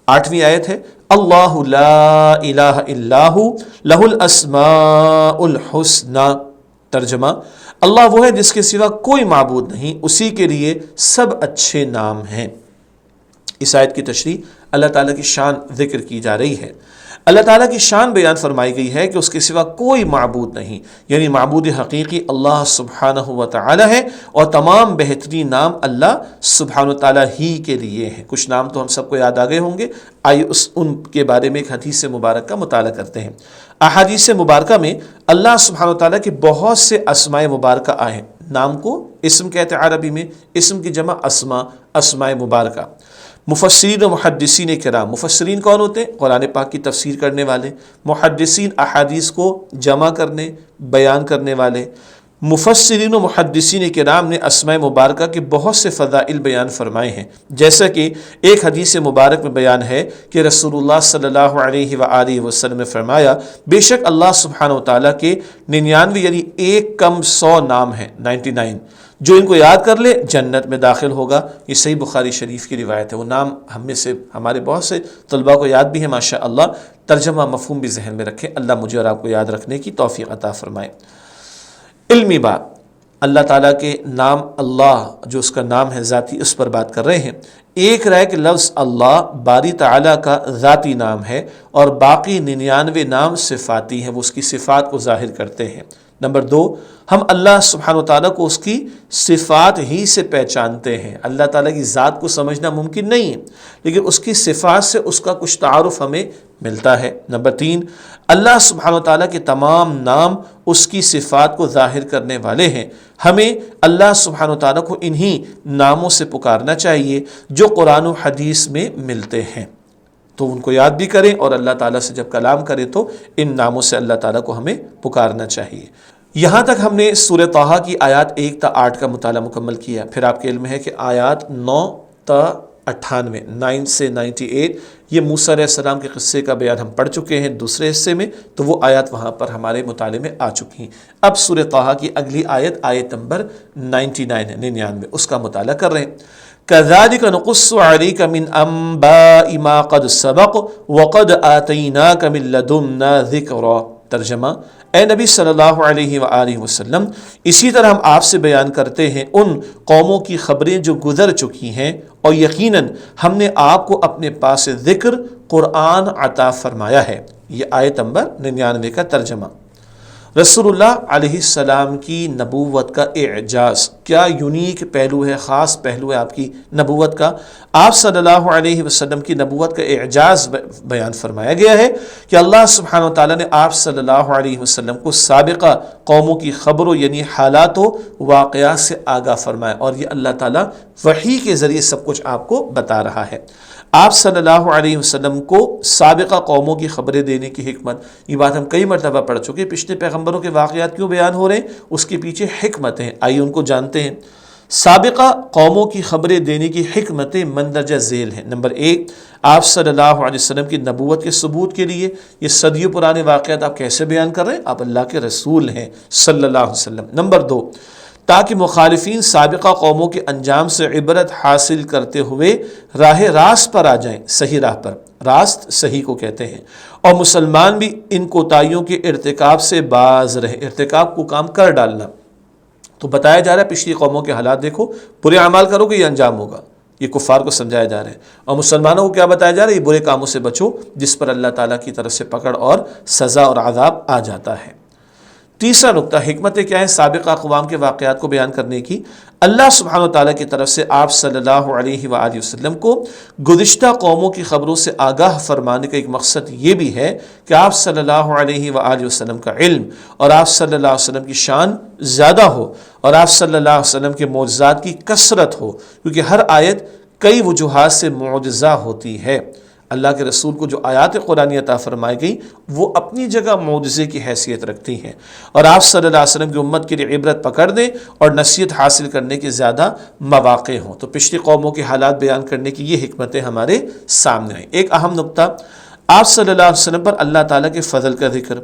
8ویں آیت ہے اللہ لا الہ الا ہو لہ الاسماء الحسنی، ترجمہ اللہ وہ ہے جس کے سوا کوئی معبود نہیں، اسی کے لیے سب اچھے نام ہیں۔ اس آیت کی تشریح، اللہ تعالیٰ کی شان ذکر کی جا رہی ہے۔ اللہ تعالیٰ کی شان بیان فرمائی گئی ہے کہ اس کے سوا کوئی معبود نہیں، یعنی معبود حقیقی اللہ سبحانہ و تعالی ہے، اور تمام بہترین نام اللہ سبحانہ و تعالی ہی کے لیے ہیں۔ کچھ نام تو ہم سب کو یاد آ گئے ہوں گے، آئیے ان کے بارے میں ایک حدیث مبارک کا مطالعہ کرتے ہیں۔ احادیث مبارکہ میں اللہ سبحانہ و تعالیٰ کے بہت سے اسماء مبارکہ آئے ہیں۔ نام کو اسم کہتے ہیں عربی میں، اسم کی جمع اسماء مبارکہ۔ مفسرین و محدثین کرام، مفسرین کون ہوتے ہیں؟ قرآن پاک کی تفسیر کرنے والے۔ محدثین، احادیث کو جمع کرنے، بیان کرنے والے۔ مفسرین و محدثین کرام نے اسماء مبارکہ کے بہت سے فضائل بیان فرمائے ہیں، جیسا کہ ایک حدیث مبارک میں بیان ہے کہ رسول اللہ صلی اللہ علیہ وآلہ وسلم نے فرمایا، بے شک اللہ سبحانہ و تعالیٰ کے 99 یعنی 1 کم 100 نام ہیں، 99، جو ان کو یاد کر لے جنت میں داخل ہوگا۔ یہ صحیح بخاری شریف کی روایت ہے۔ وہ نام ہم میں سے ہمارے بہت سے طلباء کو یاد بھی ہے ماشاء اللہ، ترجمہ مفہوم بھی ذہن میں رکھیں، اللہ مجھے اور آپ کو یاد رکھنے کی توفیق عطا فرمائے۔ علمی بات، اللہ تعالیٰ کے نام، اللہ جو اس کا نام ہے ذاتی، اس پر بات کر رہے ہیں۔ ایک رہے کہ لفظ اللہ باری تعالیٰ کا ذاتی نام ہے اور باقی 99 نام صفاتی ہیں، وہ اس کی صفات کو ظاہر کرتے ہیں۔ نمبر 2، ہم اللہ سبحانہ و تعالیٰ کو اس کی صفات ہی سے پہچانتے ہیں۔ اللہ تعالیٰ کی ذات کو سمجھنا ممکن نہیں ہے، لیکن اس کی صفات سے اس کا کچھ تعارف ہمیں ملتا ہے۔ نمبر 3، اللہ سبحانہ و تعالیٰ کے تمام نام اس کی صفات کو ظاہر کرنے والے ہیں۔ ہمیں اللہ سبحانہ و تعالیٰ کو انہی ناموں سے پکارنا چاہیے جو قرآن و حدیث میں ملتے ہیں، تو ان کو یاد بھی کریں، اور اللہ تعالیٰ سے جب کلام کریں تو ان ناموں سے اللہ تعالیٰ کو ہمیں پکارنا چاہیے۔ یہاں تک ہم نے سورہ طٰہٰ کی آیات 1 تا 8 کا مطالعہ مکمل کیا۔ پھر آپ کے علم ہے کہ آیات 9 تا 98، 9 سے 98، یہ موسیٰ علیہ السلام کے قصے کا بیان ہم پڑھ چکے ہیں دوسرے حصے میں، تو وہ آیات وہاں پر ہمارے مطالعے میں آ چکی ہیں۔ اب سورہ طٰہٰ کی اگلی آیت، آیت نمبر 99 ہے، 99، اس کا مطالعہ کر رہے ہیں۔ كَذَلِكَ نُقُصُّ عَلَيْكَ مِنْ أَنْبَاءِ مَا قَدْ سَبَقَ وَقَدْ آتَيْنَاكَ مِنْ لَدُنَّا ذِكْرًا۔ ترجمہ، اے نبی صلی اللہ علیہ وآلہ وسلم، اسی طرح ہم آپ سے بیان کرتے ہیں ان قوموں کی خبریں جو گزر چکی ہیں، اور یقیناً ہم نے آپ کو اپنے پاس ذکر قرآن عطا فرمایا ہے۔ یہ آیت نمبر 99 کا ترجمہ۔ رسول اللہ علیہ السلام کی نبوت کا اعجاز، کیا یونیک پہلو ہے، خاص پہلو ہے آپ کی نبوت کا۔ آپ صلی اللہ علیہ وسلم کی نبوت کا اعجاز بیان فرمایا گیا ہے کہ اللہ سبحانہ و تعالیٰ نے آپ صلی اللہ علیہ وسلم کو سابقہ قوموں کی خبروں یعنی حالات و واقعات سے آگاہ فرمایا، اور یہ اللہ تعالیٰ وحی کے ذریعے سب کچھ آپ کو بتا رہا ہے۔ آپ صلی اللہ علیہ وسلم کو سابقہ قوموں کی خبریں دینے کی حکمت، یہ بات ہم کئی مرتبہ پڑھ چکے، پچھلے پیغمبروں کے واقعات کیوں بیان ہو رہے ہیں، اس کے پیچھے حکمتیں، آئیے ان کو جانتے ہیں۔ سابقہ قوموں کی خبریں دینے کی حکمتیں مندرجہ ذیل ہیں۔ نمبر 1، آپ صلی اللہ علیہ وسلم کی نبوت کے ثبوت کے لیے یہ صدیوں پرانے واقعات آپ کیسے بیان کر رہے ہیں، آپ اللہ کے رسول ہیں صلی اللہ علیہ وسلم۔ نمبر 2، تاکہ مخالفین سابقہ قوموں کے انجام سے عبرت حاصل کرتے ہوئے راہ راست پر آ جائیں، صحیح راہ پر، راست صحیح کو کہتے ہیں، اور مسلمان بھی ان کوتاہیوں کے ارتکاب سے باز رہے۔ ارتکاب کو کام کر ڈالنا، تو بتایا جا رہا ہے پچھلی قوموں کے حالات دیکھو، برے اعمال کرو گے یہ انجام ہوگا، یہ کفار کو سمجھایا جا رہا ہے، اور مسلمانوں کو کیا بتایا جا رہا ہے، یہ برے کاموں سے بچو جس پر اللہ تعالیٰ کی طرف سے پکڑ اور سزا اور عذاب آ جاتا ہے۔ تیسرا نقطہ، حکمتیں کیا ہیں سابقہ اقوام کے واقعات کو بیان کرنے کی۔ اللہ سبحانہ وتعالیٰ کی طرف سے آپ صلی اللہ علیہ وآلہ وسلم کو گزشتہ قوموں کی خبروں سے آگاہ فرمانے کا ایک مقصد یہ بھی ہے کہ آپ صلی اللہ علیہ وآلہ وسلم کا علم اور آپ صلی اللہ علیہ وسلم کی شان زیادہ ہو، اور آپ صلی اللہ علیہ وسلم کے معجزات کی کثرت ہو، کیونکہ ہر آیت کئی وجوہات سے معجزہ ہوتی ہے۔ اللہ کے رسول کو جو آیات قرآنی عطا فرمائی گئی وہ اپنی جگہ معجزے کی حیثیت رکھتی ہیں، اور آپ صلی اللہ علیہ وسلم کی امت کے لیے عبرت پکڑ دیں اور نصیحت حاصل کرنے کے زیادہ مواقع ہوں، تو پچھلی قوموں کے حالات بیان کرنے کی یہ حکمتیں ہمارے سامنے آئیں۔ ایک اہم نقطہ، آپ صلی اللہ علیہ وسلم پر اللہ تعالیٰ کے فضل کا ذکر۔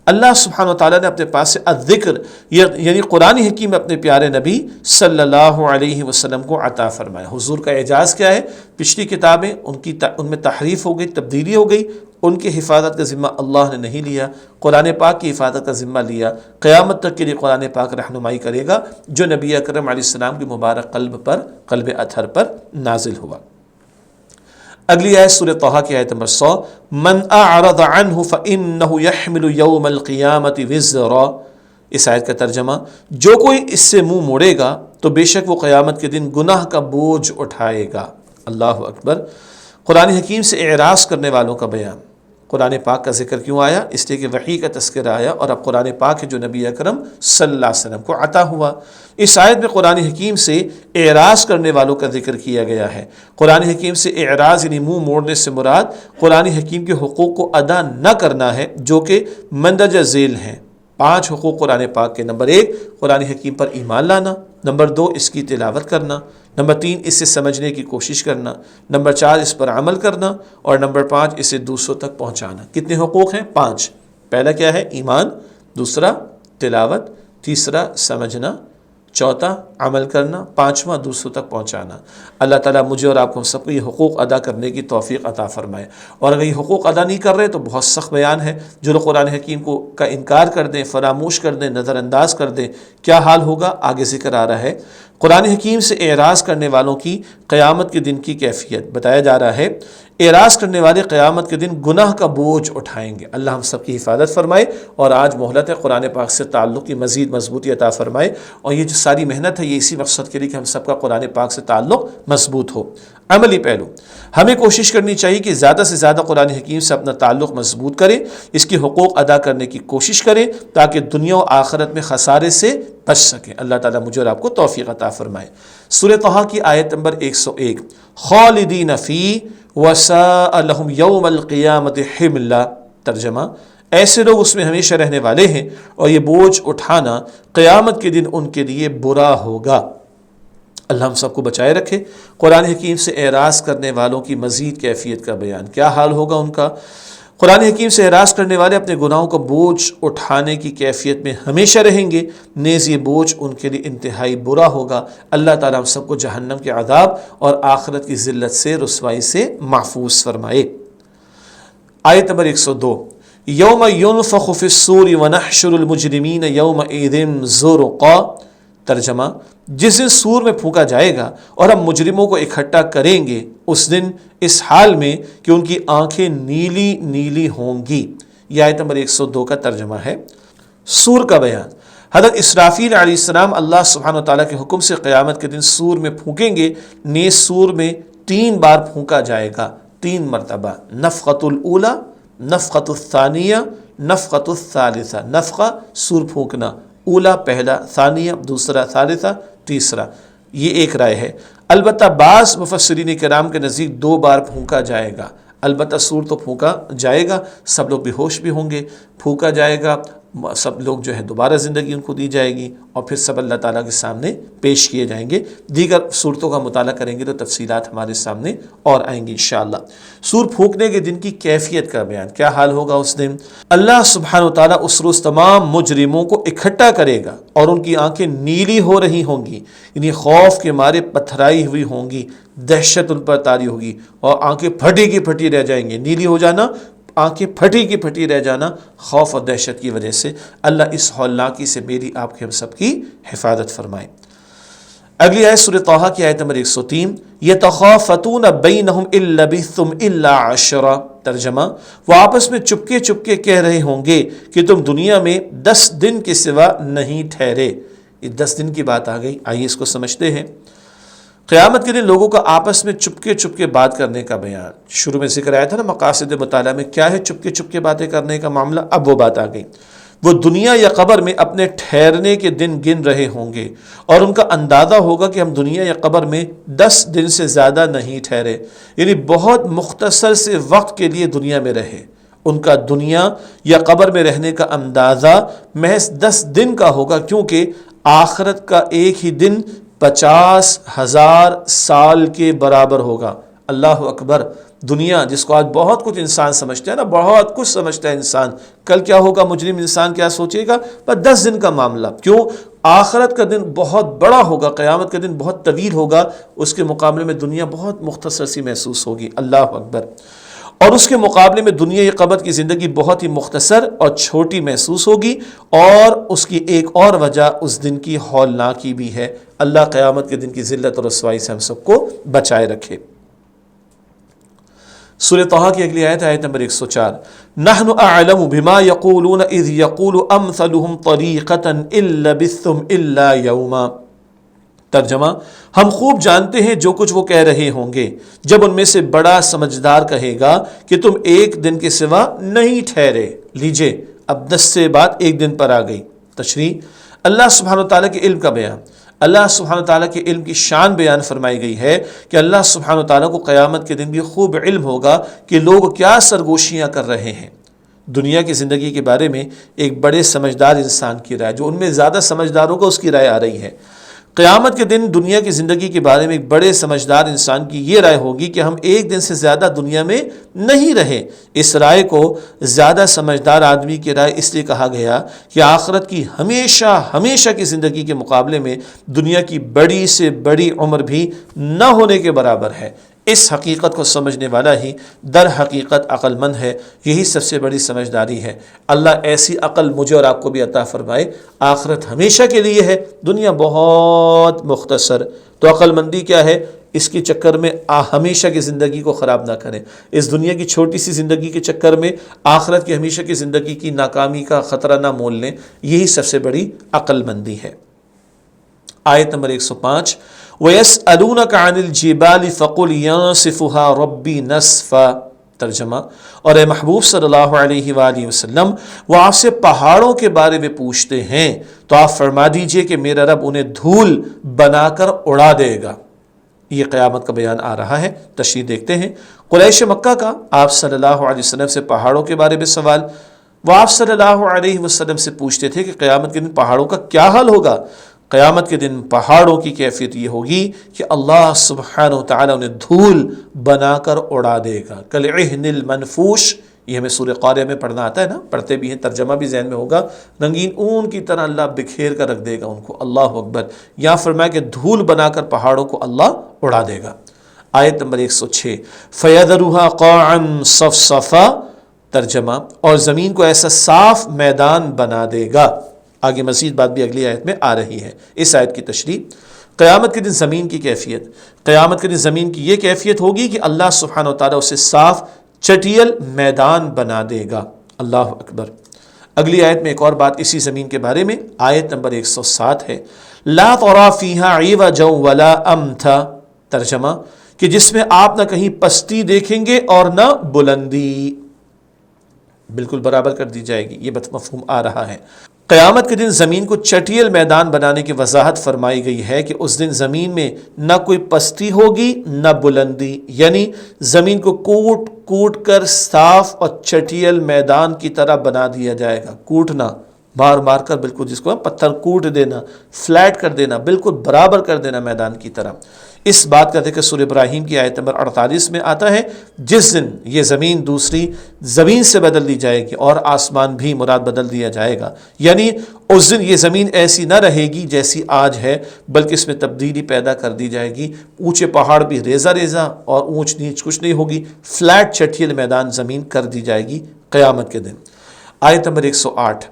اللہ سبحانہ وتعالیٰ نے اپنے پاس سے الذکر یعنی قرآن حکیم اپنے پیارے نبی صلی اللہ علیہ وسلم کو عطا فرمایا۔ حضور کا اعجاز کیا ہے، پچھلی کتابیں ان میں تحریف ہو گئی، تبدیلی ہو گئی، ان کی حفاظت کا ذمہ اللہ نے نہیں لیا، قرآن پاک کی حفاظت کا ذمہ لیا۔ قیامت تک کے لیے قرآن پاک رہنمائی کرے گا جو نبی اکرم علیہ السلام کے مبارک قلب اطہر پر نازل ہوا۔ اگلی آیت سورہ طٰہٰ کی آیت نمبر 100، من اعرض عنہ فإنہ یحمل یوم القیامت وزرا۔ اس آیت کا ترجمہ، جو کوئی اس سے منہ موڑے گا تو بے شک وہ قیامت کے دن گناہ کا بوجھ اٹھائے گا۔ اللہ اکبر۔ قرآن حکیم سے اعراض کرنے والوں کا بیان۔ قرآن پاک کا ذکر کیوں آیا؟ اس لیے کہ وحی کا تذکرہ آیا، اور اب قرآن پاک ہے جو نبی اکرم صلی اللہ علیہ وسلم کو عطا ہوا۔ اس آیت میں قرآن حکیم سے اعراض کرنے والوں کا ذکر کیا گیا ہے۔ قرآن حکیم سے اعراض یعنی منہ موڑنے سے مراد قرآن حکیم کے حقوق کو ادا نہ کرنا ہے، جو کہ مندرجہ ذیل ہیں۔ 5 حقوق قرآن پاک کے۔ نمبر 1، قرآن حکیم پر ایمان لانا۔ نمبر 2، اس کی تلاوت کرنا۔ نمبر 3، اسے سمجھنے کی کوشش کرنا۔ نمبر 4، اس پر عمل کرنا، اور نمبر 5، اسے دوسروں تک پہنچانا۔ کتنے حقوق ہیں؟ 5۔ پہلا کیا ہے؟ ایمان، دوسرا تلاوت، تیسرا سمجھنا، چوتھا عمل کرنا، پانچواں دوسروں تک پہنچانا۔ اللہ تعالیٰ مجھے اور آپ کو ہم سب کو یہ حقوق ادا کرنے کی توفیق عطا فرمائے۔ اور اگر یہ حقوق ادا نہیں کر رہے تو بہت سخت بیان ہے، جو لوگ قرآن حکیم کا انکار کر دیں، فراموش کر دیں، نظر انداز کر دیں، کیا حال ہوگا آگے ذکر آ رہا ہے۔ قرآن حکیم سے اعراض کرنے والوں کی قیامت کے دن کی کیفیت بتایا جا رہا ہے۔ اعراض کرنے والے قیامت کے دن گناہ کا بوجھ اٹھائیں گے۔ اللہ ہم سب کی حفاظت فرمائے، اور آج مہلت ہے قرآن پاک سے تعلق کی مزید مضبوطی عطا فرمائے، اور یہ جو ساری محنت ہے یہ اسی مقصد کے لیے کہ ہم سب کا قرآن پاک سے تعلق مضبوط ہو۔ عملی پہلو، ہمیں کوشش کرنی چاہیے کہ زیادہ سے زیادہ قرآن حکیم سے اپنا تعلق مضبوط کریں، اس کی حقوق ادا کرنے کی کوشش کریں تاکہ دنیا و آخرت میں خسارے سے بچ سکیں۔ اللہ تعالیٰ مجھے اور آپ کو توفیق عطا فرمائے۔ سورہ طہ کی آیت نمبر 101، خالدین فی وساء لہم یوم القیامت حملا، ترجمہ، ایسے لوگ اس میں ہمیشہ رہنے والے ہیں اور یہ بوجھ اٹھانا قیامت کے دن ان کے لیے برا ہوگا۔ اللہ ہم سب کو بچائے رکھے۔ قرآن حکیم سے اعراض کرنے والوں کی مزید کیفیت کا بیان، کیا حال ہوگا ان کا۔ قرآن حکیم سے اعراض کرنے والے اپنے گناہوں کا بوجھ اٹھانے کی کیفیت میں ہمیشہ رہیں گے، نیز یہ بوجھ ان کے لیے انتہائی برا ہوگا۔ اللہ تعالیٰ ہم سب کو جہنم کے عذاب اور آخرت کی ذلت سے، رسوائی سے محفوظ فرمائے۔ آیت نمبر 102، یوم ینفخ فی الصور ونحشر المجرمین یومئذ زرقا، ترجمہ، جس دن سور میں پھونکا جائے گا اور ہم مجرموں کو اکٹھا کریں گے اس دن اس حال میں کہ ان کی آنکھیں نیلی نیلی ہوں گی۔ یہ آیت نمبر 102 کا ترجمہ ہے۔ سور کا بیان، حضرت اسرافیل علیہ السلام اللہ سبحانہ وتعالیٰ کے حکم سے قیامت کے دن سور میں پھونکیں گے، نیز سور میں 3 بار پھونکا جائے گا، 3 مرتبہ، نفخۃ الاولی، نفخۃ الثانیہ، نفخۃ الثالثہ۔ نفخہ سور پھونکنا، اولا پہلا، ثانیہ دوسرا، ثالثہ تیسرا، یہ ایک رائے ہے۔ البتہ بعض مفسرین کرام کے نزدیک 2 بار پھونکا جائے گا۔ البتہ سور تو پھونکا جائے گا، سب لوگ بے ہوش بھی ہوں گے، پھونکا جائے گا، سب لوگ جو ہے دوبارہ زندگی ان کو دی جائے گی، اور پھر سب اللہ تعالیٰ کے سامنے پیش کیے جائیں گے۔ دیگر صورتوں کا مطالعہ کریں گے تو تفصیلات ہمارے سامنے اور آئیں گی انشاءاللہ۔ سور پھونکنے کے دن کی کیفیت کا بیان، کیا حال ہوگا اس دن۔ اللہ سبحانہ وتعالیٰ اس روز تمام مجرموں کو اکٹھا کرے گا اور ان کی آنکھیں نیلی ہو رہی ہوں گی، یعنی خوف کے مارے پتھرائی ہوئی ہوں گی، دہشت ان پر طاری ہوگی، اور آنکھیں پھٹی کی پھٹی رہ جائیں گے۔ نیلی ہو جانا، آنکھیں پھٹی کی پھٹی رہ جانا، خوف اور دہشت کی وجہ سے۔ اللہ اس ہولناکی سے میری آپ کے ہم سب کی حفاظت فرمائے۔ اگلی آیت سورہ طہ کی آیت نمبر 103، یتخافتون بینہم ان لبثتم الا عشرا، ترجمہ، وہ آپس میں چپکے چپکے کہہ رہے ہوں گے کہ تم دنیا میں 10 دن کے سوا نہیں ٹھہرے۔ یہ 10 دن کی بات آ گئی، آئیے اس کو سمجھتے ہیں۔ قیامت کے دن لوگوں کا آپس میں چپکے چپکے بات کرنے کا بیان، شروع میں ذکر آیا تھا نا مقاصد مطالعہ میں، کیا ہے چپکے چپکے باتیں کرنے کا معاملہ، اب وہ بات آ گئی۔ وہ دنیا یا قبر میں اپنے ٹھہرنے کے دن گن رہے ہوں گے، اور ان کا اندازہ ہوگا کہ ہم دنیا یا قبر میں 10 دن سے زیادہ نہیں ٹھہرے، یعنی بہت مختصر سے وقت کے لیے دنیا میں رہے۔ ان کا دنیا یا قبر میں رہنے کا اندازہ محض 10 دن کا ہوگا، کیونکہ آخرت کا ایک ہی دن 50,000 سال کے برابر ہوگا۔ اللہ اکبر۔ دنیا جس کو آج بہت کچھ انسان سمجھتا ہے نا، بہت کچھ سمجھتا ہے انسان، کل کیا ہوگا، مجرم انسان کیا سوچے گا، بس 10 دن کا معاملہ۔ کیوں؟ آخرت کا دن بہت بڑا ہوگا، قیامت کا دن بہت طویل ہوگا، اس کے مقابلے میں دنیا بہت مختصر سی محسوس ہوگی۔ اللہ اکبر۔ اور اس کے مقابلے میں دنیا یا قبر کی زندگی بہت ہی مختصر اور چھوٹی محسوس ہوگی، اور اس کی ایک اور وجہ اس دن کی ہولناکی بھی ہے۔ اللہ قیامت کے دن کی ذلت اور رسوائی سے ہم سب کو بچائے رکھے۔ سورہ طہ کی اگلی آیت، آیت نمبر 104، نحن اعلم بما یقولون اذ یقول امثلهم طریقۃ ان لبثتم الا یوما، ترجمہ، ہم خوب جانتے ہیں جو کچھ وہ کہہ رہے ہوں گے جب ان میں سے بڑا سمجھدار کہے گا کہ تم ایک دن کے سوا نہیں ٹھہرے۔ لیجئے اب 10 سے بات ایک دن پر آ گئی۔ تشریح، اللہ سبحانہ وتعالیٰ کے علم کا بیان، اللہ سبحانہ وتعالیٰ کے علم کی شان بیان فرمائی گئی ہے کہ اللہ سبحانہ وتعالیٰ کو قیامت کے دن بھی خوب علم ہوگا کہ لوگ کیا سرگوشیاں کر رہے ہیں۔ دنیا کی زندگی کے بارے میں ایک بڑے سمجھدار انسان کی رائے، جو ان میں زیادہ سمجھدار ہوگا اس کی رائے آ رہی ہے۔ قیامت کے دن دنیا کی زندگی کے بارے میں ایک بڑے سمجھدار انسان کی یہ رائے ہوگی کہ ہم ایک دن سے زیادہ دنیا میں نہیں رہے۔ اس رائے کو زیادہ سمجھدار آدمی کی رائے اس لیے کہا گیا کہ آخرت کی ہمیشہ کی زندگی کے مقابلے میں دنیا کی بڑی سے بڑی عمر بھی نہ ہونے کے برابر ہے۔ اس حقیقت کو سمجھنے والا ہی در حقیقت عقل مند ہے، یہی سب سے بڑی سمجھداری ہے۔ اللہ ایسی عقل مجھے اور آپ کو بھی عطا فرمائے۔ آخرت ہمیشہ کے لیے ہے، دنیا بہت مختصر۔ تو عقل مندی کیا ہے؟ اس کے چکر میں ہمیشہ کی زندگی کو خراب نہ کریں، اس دنیا کی چھوٹی سی زندگی کے چکر میں آخرت کی ہمیشہ کی زندگی کی ناکامی کا خطرہ نہ مول لیں، یہی سب سے بڑی عقل مندی ہے۔ آیت نمبر 105، وَيَسْأَلُونَكَ عَنِ الْجِبَالِ فَقُلْ يَنسِفُهَا رَبِّي نَسْفًا۔ ترجمہ، اور اے محبوب صلی اللہ علیہ وآلہ وسلم، وہ آپ سے پہاڑوں کے بارے میں پوچھتے ہیں تو آپ فرما دیجئے کہ میرا رب انہیں دھول بنا کر اڑا دے گا۔ یہ قیامت کا بیان آ رہا ہے، تشریح دیکھتے ہیں۔ قریش مکہ کا آپ صلی اللہ علیہ وسلم سے پہاڑوں کے بارے میں سوال، وہ آپ صلی اللہ علیہ وسلم سے پوچھتے تھے کہ قیامت کے دن پہاڑوں کا کیا حال ہوگا؟ قیامت کے دن پہاڑوں کی کیفیت یہ ہوگی کہ اللہ سبحانہ وتعالی انہیں دھول بنا کر اڑا دے گا، کالعہن المنفوش۔ یہ ہمیں سورہ قاریہ میں پڑھنا آتا ہے نا، پڑھتے بھی ہیں، ترجمہ بھی ذہن میں ہوگا۔ رنگین اون کی طرح اللہ بکھیر کر رکھ دے گا ان کو، اللہ اکبر۔ یہاں فرمایا کہ دھول بنا کر پہاڑوں کو اللہ اڑا دے گا۔ آیت نمبر 106، فَيَذَرُهَا قَاعًا صَفْصَفًا۔ ترجمہ، اور زمین کو ایسا صاف میدان بنا دے گا۔ آگے مزید بات بھی اگلی آیت میں آ رہی ہے۔ اس آیت کی تشریح، قیامت کے دن زمین کی کیفیت، قیامت کے دن زمین کی یہ کیفیت ہوگی کہ اللہ سبحانہ وتعالی اسے صاف چٹیل میدان بنا دے گا، اللہ اکبر۔ اگلی آیت میں ایک اور بات اسی زمین کے بارے میں، آیت نمبر 107 ہے، لا ترى فيها عوجا ولا امتا۔ ترجمہ، کہ جس میں آپ نہ کہیں پستی دیکھیں گے اور نہ بلندی، بالکل برابر کر دی جائے گی، یہ مفہوم آ رہا ہے۔ قیامت کے دن زمین کو چٹیل میدان بنانے کی وضاحت فرمائی گئی ہے کہ اس دن زمین میں نہ کوئی پستی ہوگی نہ بلندی، یعنی زمین کو کوٹ کوٹ کر صاف اور چٹیل میدان کی طرح بنا دیا جائے گا۔ کوٹنا، مار مار کر، بالکل جس کو پتھر کوٹ دینا، فلیٹ کر دینا، بالکل برابر کر دینا میدان کی طرح۔ اس بات کا ذکر سورہ ابراہیم کی آیت نمبر 48 میں آتا ہے، جس دن یہ زمین دوسری زمین سے بدل دی جائے گی اور آسمان بھی مراد بدل دیا جائے گا، یعنی اس دن یہ زمین ایسی نہ رہے گی جیسی آج ہے، بلکہ اس میں تبدیلی پیدا کر دی جائے گی۔ اونچے پہاڑ بھی ریزہ ریزہ اور اونچ نیچ کچھ نہیں ہوگی، فلیٹ چٹیل میدان زمین کر دی جائے گی قیامت کے دن۔ آیت نمبر 108،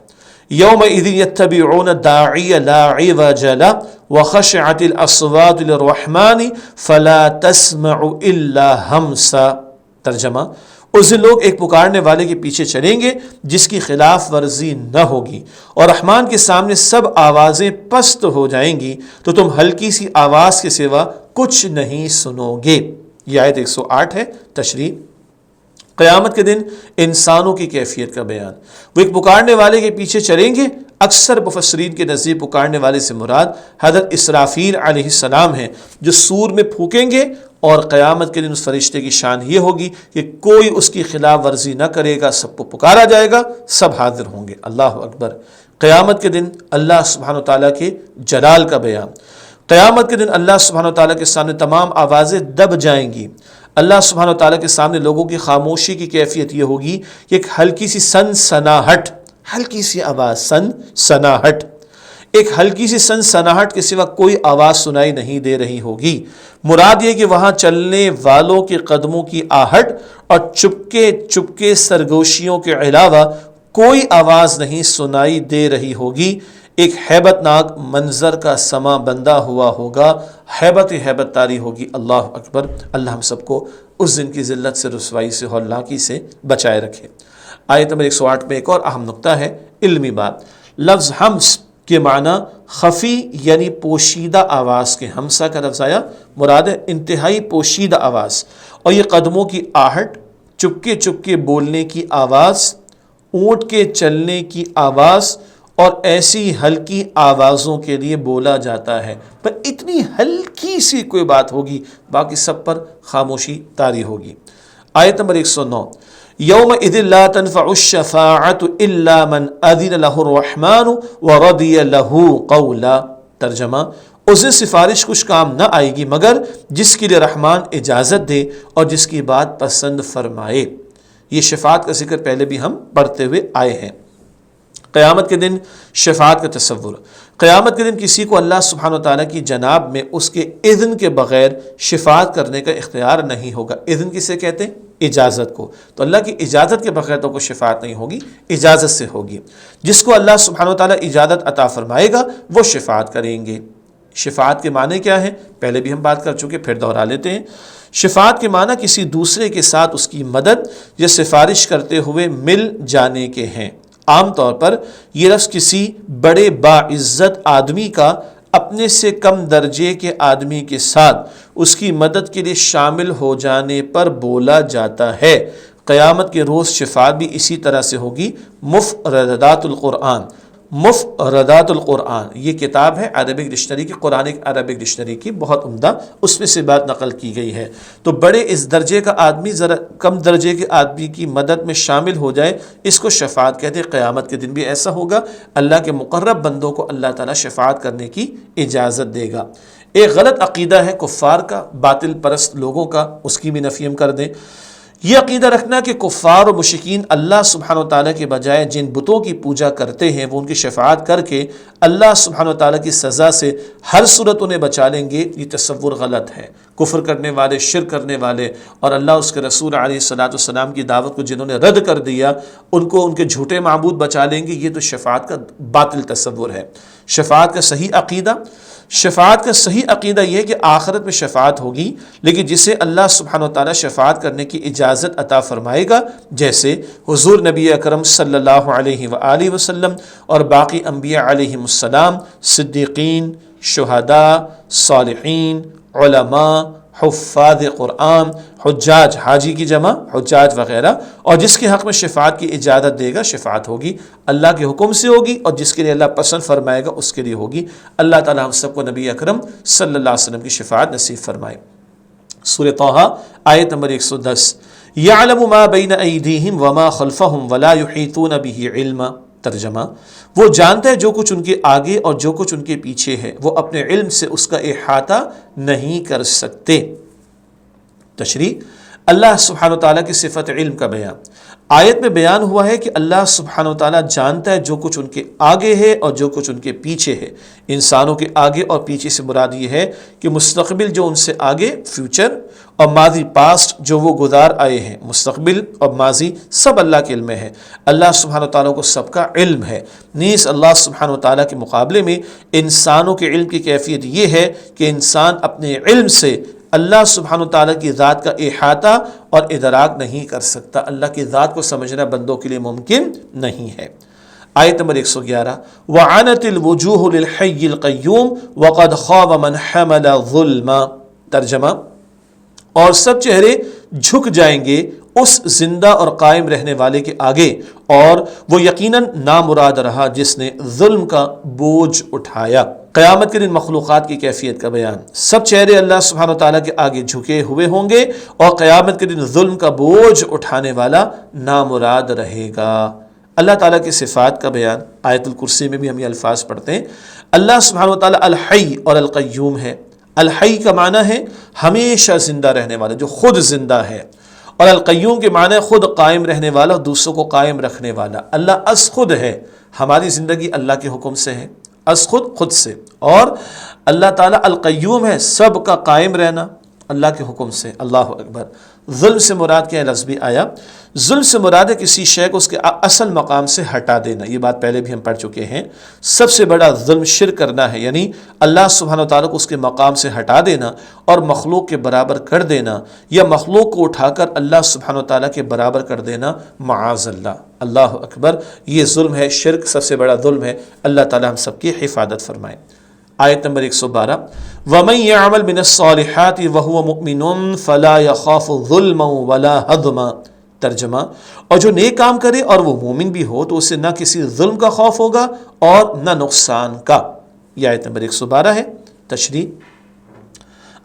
یومئذ یتبعون الداعی لا عوج لہ وخشعت الاصوات للرحمن فلا تسمع الا ہمسا۔ ترجمہ، اس دن لوگ ایک پکارنے والے کے پیچھے چلیں گے جس کی خلاف ورزی نہ ہوگی، اور رحمان کے سامنے سب آوازیں پست ہو جائیں گی تو تم ہلکی سی آواز کے سوا کچھ نہیں سنو گے۔ یہ آیت 108 ہے۔ تشریح، قیامت کے دن انسانوں کی کیفیت کا بیان، وہ ایک پکارنے والے کے پیچھے چلیں گے۔ اکثر مفسرین کے نزدیک پکارنے والے سے مراد حضرت اسرافیل علیہ السلام ہیں، جو سور میں پھونکیں گے، اور قیامت کے دن اس فرشتے کی شان یہ ہوگی کہ کوئی اس کی خلاف ورزی نہ کرے گا، سب کو پکارا جائے گا، سب حاضر ہوں گے، اللہ اکبر۔ قیامت کے دن اللہ سبحانہ وتعالیٰ کے جلال کا بیان، قیامت کے دن اللہ سبحانہ وتعالیٰ کے سامنے تمام آوازیں دب جائیں گی۔ اللہ سبحانہ وتعالیٰ کے سامنے لوگوں کی خاموشی کی کیفیت یہ ہوگی کہ ایک ہلکی سی سنسناہٹ، ہلکی سی آواز، سنسناہٹ، ایک ہلکی سی سنسناہٹ کے سوا کوئی آواز سنائی نہیں دے رہی ہوگی۔ مراد یہ کہ وہاں چلنے والوں کے قدموں کی آہٹ اور چپکے چپکے سرگوشیوں کے علاوہ کوئی آواز نہیں سنائی دے رہی ہوگی۔ ایک ہیبت ناک منظر کا سما بندہ ہوا ہوگا، ہیبت تاری ہوگی، اللہ اکبر۔ اللہ ہم سب کو اس دن کی ذلت سے، رسوائی سے، ہولناکی سے بچائے رکھے۔ آیت نمبر 108 میں ایک اور اہم نقطہ ہے، علمی بات۔ لفظ ہمس کے معنی خفی یعنی پوشیدہ آواز کے، ہمسا کا لفظ آیا، مراد ہے انتہائی پوشیدہ آواز، اور یہ قدموں کی آہٹ، چپکے چپکے بولنے کی آواز، اونٹ کے چلنے کی آواز، اور ایسی ہلکی آوازوں کے لیے بولا جاتا ہے، پر اتنی ہلکی سی کوئی بات ہوگی، باقی سب پر خاموشی طاری ہوگی۔ آیت نمبر 109، یومئذ لا تنفع الشفاعة الا من اذن له الرحمن ورضی له قولا۔ ترجمہ، اس دن سفارش کچھ کام نہ آئے گی مگر جس کے لیے رحمان اجازت دے اور جس کی بات پسند فرمائے۔ یہ شفاعت کا ذکر پہلے بھی ہم پڑھتے ہوئے آئے ہیں۔ قیامت کے دن شفاعت کا تصور۔ قیامت کے دن کسی کو اللہ سبحانہ وتعالیٰ کی جناب میں اس کے اذن کے بغیر شفاعت کرنے کا اختیار نہیں ہوگا۔ اذن کسے کہتے ہیں؟ اجازت کو۔ تو اللہ کی اجازت کے بغیر تو کوئی شفاعت نہیں ہوگی، اجازت سے ہوگی۔ جس کو اللہ سبحانہ وتعالیٰ اجازت عطا فرمائے گا وہ شفاعت کریں گے۔ شفاعت کے معنی کیا ہے؟ پہلے بھی ہم بات کر چکے، پھر دہرا لیتے ہیں۔ شفاعت کے معنی کسی دوسرے کے ساتھ اس کی مدد یا سفارش کرتے ہوئے مل جانے کے ہیں۔ عام طور پر یہ لفظ کسی بڑے باعزت آدمی کا اپنے سے کم درجے کے آدمی کے ساتھ اس کی مدد کے لیے شامل ہو جانے پر بولا جاتا ہے۔ قیامت کے روز شفاعت بھی اسی طرح سے ہوگی۔ مفردات القرآن، مفردات القرآن یہ کتاب ہے عربک ڈکشنری کی، قرآنک عربک ڈکشنری کی، بہت عمدہ، اس میں سے بات نقل کی گئی ہے۔ تو بڑے اس درجے کا آدمی ذرا کم درجے کے آدمی کی مدد میں شامل ہو جائے، اس کو شفاعت کہتے ہیں۔ قیامت کے دن بھی ایسا ہوگا، اللہ کے مقرب بندوں کو اللہ تعالیٰ شفاعت کرنے کی اجازت دے گا۔ ایک غلط عقیدہ ہے کفار کا، باطل پرست لوگوں کا، اس کی بھی نفی ہم کر دیں۔ یہ عقیدہ رکھنا کہ کفار و مشرکین اللہ سبحانہ وتعالیٰ کے بجائے جن بتوں کی پوجا کرتے ہیں وہ ان کی شفاعت کر کے اللہ سبحانہ وتعالیٰ کی سزا سے ہر صورت انہیں بچا لیں گے، یہ تصور غلط ہے۔ کفر کرنے والے، شرک کرنے والے اور اللہ اس کے رسول علیہ الصلوۃ والسلام کی دعوت کو جنہوں نے رد کر دیا، ان کو ان کے جھوٹے معبود بچا لیں گے، یہ تو شفاعت کا باطل تصور ہے۔ شفاعت کا صحیح عقیدہ یہ ہے کہ آخرت میں شفاعت ہوگی، لیکن جسے اللہ سبحانہ وتعالیٰ شفاعت کرنے کی اجازت عطا فرمائے گا، جیسے حضور نبی اکرم صلی اللہ علیہ وآلہ وسلم اور باقی انبیاء علیہم السلام، صدیقین، شہداء، صالحین، علماء، حفاظ قرآن، حجاج، حاجی کی جمع حجاج وغیرہ، اور جس کے حق میں شفاعت کی اجازت دے گا شفاعت ہوگی، اللہ کے حکم سے ہوگی، اور جس کے لیے اللہ پسند فرمائے گا اس کے لیے ہوگی۔ اللہ تعالیٰ ہم سب کو نبی اکرم صلی اللہ علیہ وسلم کی شفاعت نصیب فرمائے۔ سورہ طٰہٰ آیت نمبر 110۔ یعلم ما بین ایدیہم وما خلفہم ولا یحیطون بہ علما۔ ترجمہ، وہ جانتا ہے جو کچھ ان کے آگے اور جو کچھ ان کے پیچھے ہے، وہ اپنے علم سے اس کا احاطہ نہیں کر سکتے۔ تشریح، اللہ سبحانہ وتعالیٰ کی صفت علم کا بیان۔ آیت میں بیان ہوا ہے کہ اللہ سبحانہ وتعالیٰ جانتا ہے جو کچھ ان کے آگے ہے اور جو کچھ ان کے پیچھے ہے۔ انسانوں کے آگے اور پیچھے سے مراد یہ ہے کہ مستقبل جو ان سے آگے فیوچر، اور ماضی پاسٹ جو وہ گزار آئے ہیں، مستقبل اور ماضی سب اللہ کے علم میں ہے۔ اللہ سبحانہ وتعالیٰ کو سب کا علم ہے۔ نیز اللہ سبحانہ وتعالیٰ کے مقابلے میں انسانوں کے علم کی کیفیت یہ ہے کہ انسان اپنے علم سے اللہ سبحانہ وتعالیٰ کی ذات کا احاطہ اور ادراک نہیں کر سکتا۔ اللہ کی ذات کو سمجھنا بندوں کے لیے ممکن نہیں ہے۔ آیت نمبر 111۔ وَعَنَتِ الْوُجُوهُ لِلْحَيِّ الْقَيُّومِ وَقَدْ خَابَ مَنْ حَمَلَ ظُلْمًا۔ ترجمہ، اور سب چہرے جھک جائیں گے اس زندہ اور قائم رہنے والے کے آگے، اور وہ یقیناً نامراد رہا جس نے ظلم کا بوجھ اٹھایا۔ قیامت کے دن مخلوقات کی کیفیت کا بیان۔ سب چہرے اللہ سبحانہ وتعالیٰ کے آگے جھکے ہوئے ہوں گے، اور قیامت کے دن ظلم کا بوجھ اٹھانے والا نامراد رہے گا۔ اللہ تعالیٰ کی صفات کا بیان۔ آیت الکرسی میں بھی ہم یہ الفاظ پڑھتے ہیں۔ اللہ سبحانہ وتعالیٰ الحی اور القیوم ہے۔ الحی کا معنی ہے ہمیشہ زندہ رہنے والا، جو خود زندہ ہے، اور القیوم کے معنی ہے خود قائم رہنے والا اور دوسروں کو قائم رکھنے والا۔ اللہ از خود ہے، ہماری زندگی اللہ کے حکم سے ہے، از خود سے، اور اللہ تعالیٰ القیوم ہے، سب کا قائم رہنا اللہ کے حکم سے۔ اللہ اکبر۔ ظلم سے مراد کیا ہے؟ لفظ بھی آیا۔ ظلم سے مراد ہے کسی شے کو اس کے اصل مقام سے ہٹا دینا، یہ بات پہلے بھی ہم پڑھ چکے ہیں۔ سب سے بڑا ظلم شرک کرنا ہے، یعنی اللہ سبحانہ وتعالیٰ کو اس کے مقام سے ہٹا دینا اور مخلوق کے برابر کر دینا، یا مخلوق کو اٹھا کر اللہ سبحانہ وتعالیٰ کے برابر کر دینا، معاذ اللہ۔ اللہ اکبر، یہ ظلم ہے، شرک سب سے بڑا ظلم ہے۔ اللہ تعالیٰ ہم سب کی حفاظت فرمائے۔ آیت نمبر 112۔ وَمَن يَعْمَلْ مِنَ الصَّالِحَاتِ وَهُوَ مُؤْمِنٌ فَلَا يَخَافُ ظُلْمًا وَلَا هَضْمًا۔ ترجمہ، اور جو نیک کام کرے اور وہ مومن بھی ہو تو اسے نہ کسی ظلم کا خوف ہوگا اور نہ نقصان کا۔ یہ آیت نمبر 112 ہے۔ تشریح،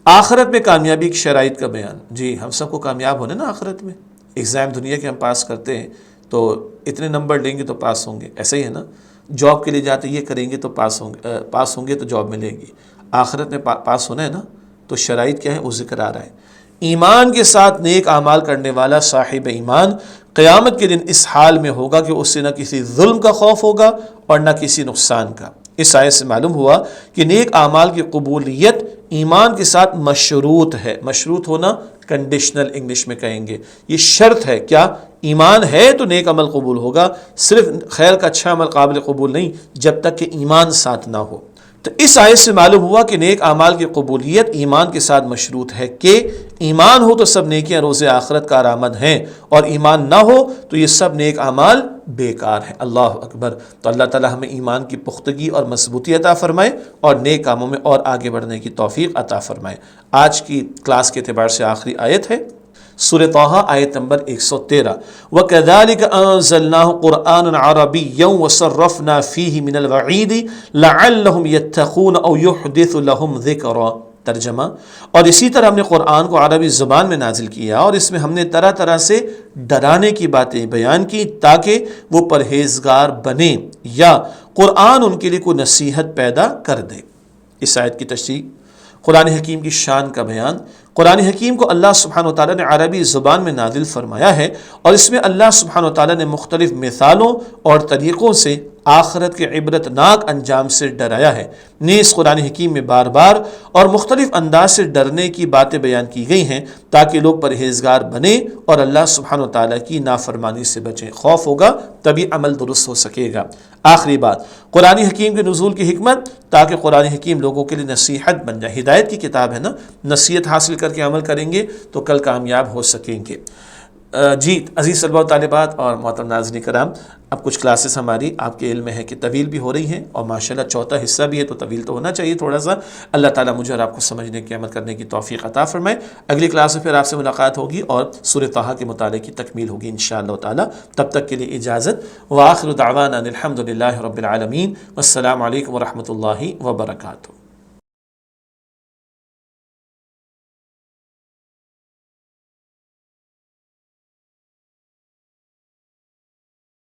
آخرت میں کامیابی کی شرائط کا بیان۔ جی، ہم سب کو کامیاب ہونا نا آخرت میں۔ ایگزام دنیا کے ہم پاس کرتے ہیں تو اتنے نمبر لیں گے تو پاس ہوں گے، ایسا ہی ہے نا۔ جاب کے لیے جاتے یہ کریں گے تو پاس ہوں گے تو جاب ملے گی۔ آخرت میں پاس ہونا ہے نا، تو شرائط کیا ہے وہ ذکر آ رہا ہے۔ ایمان کے ساتھ نیک اعمال کرنے والا صاحب ایمان قیامت کے دن اس حال میں ہوگا کہ اس سے نہ کسی ظلم کا خوف ہوگا اور نہ کسی نقصان کا۔ اس آیت سے معلوم ہوا کہ نیک اعمال کی قبولیت ایمان کے ساتھ مشروط ہے۔ مشروط ہونا کنڈیشنل انگلش میں کہیں گے، یہ شرط ہے۔ کیا؟ ایمان ہے تو نیک عمل قبول ہوگا، صرف خیر کا اچھا عمل قابل قبول نہیں جب تک کہ ایمان ساتھ نہ ہو۔ تو اس آیت سے معلوم ہوا کہ نیک اعمال کی قبولیت ایمان کے ساتھ مشروط ہے، کہ ایمان ہو تو سب نیکیاں روز آخرت کا کارآمد ہیں، اور ایمان نہ ہو تو یہ سب نیک اعمال بیکار ہیں۔ اللہ اکبر۔ تو اللہ تعالی ہمیں ایمان کی پختگی اور مضبوطی عطا فرمائے اور نیک کاموں میں اور آگے بڑھنے کی توفیق عطا فرمائے۔ آج کی کلاس کے اعتبار سے آخری آیت ہے سورہ طٰہٰ آیت نمبر 113، وَكَذَلِكَ أَنزَلْنَاهُ قُرْآنًا عَرَبِيًّا وَصَرَّفْنَا فِيهِ مِنَ الْوَعِيدِ لَعَلَّهُمْ يَتَّقُونَ أَوْ يُحْدِثُ لَهُمْ ذِكْرًا۔ ترجمہ، اور اسی طرح ہم نے قرآن کو عربی زبان میں نازل کیا اور اس میں ہم نے طرح طرح سے ڈرانے کی باتیں بیان کی تاکہ وہ پرہیزگار بنیں یا قرآن ان کے لیے کوئی نصیحت پیدا کر دے۔ اس آیت کی تشریح، قرآن حکیم کی شان کا بیان۔ قرآن حکیم کو اللہ سبحانہ و تعالیٰ نے عربی زبان میں نازل فرمایا ہے، اور اس میں اللہ سبحانہ و تعالیٰ نے مختلف مثالوں اور طریقوں سے آخرت کے عبرت ناک انجام سے ڈرایا ہے۔ نیز قرآن حکیم میں بار بار اور مختلف انداز سے ڈرنے کی باتیں بیان کی گئی ہیں تاکہ لوگ پرہیزگار بنیں اور اللہ سبحانہ و تعالیٰ کی نافرمانی سے بچیں۔ خوف ہوگا تبھی عمل درست ہو سکے گا۔ آخری بات، قرآن حکیم کے نزول کی حکمت، تاکہ قرآن حکیم لوگوں کے لیے نصیحت بن جائے۔ ہدایت کی کتاب ہے نا، نصیحت حاصل کر کے عمل کریں گے تو کل کامیاب ہو سکیں گے۔ جی عزیز طلباء و طالبات اور محترم ناظرین کرام، اب کچھ کلاسز ہماری آپ کے علم میں ہے کہ طویل بھی ہو رہی ہیں، اور ماشاءاللہ چوتھا حصہ بھی ہے تو طویل تو ہونا چاہیے تھوڑا سا۔ اللہ تعالیٰ مجھے اور آپ کو سمجھنے کی عمل کرنے کی توفیق عطا فرمائے۔ اگلی کلاس میں پھر آپ سے ملاقات ہوگی اور سورہ طٰہٰ کے مطالعے کی تکمیل ہوگی انشاءاللہ تعالیٰ۔ تب تک کے لیے اجازت، وآخر دعوانا الحمد للہ رب العالمین، والسلام علیکم ورحمۃ اللہ وبرکاتہ۔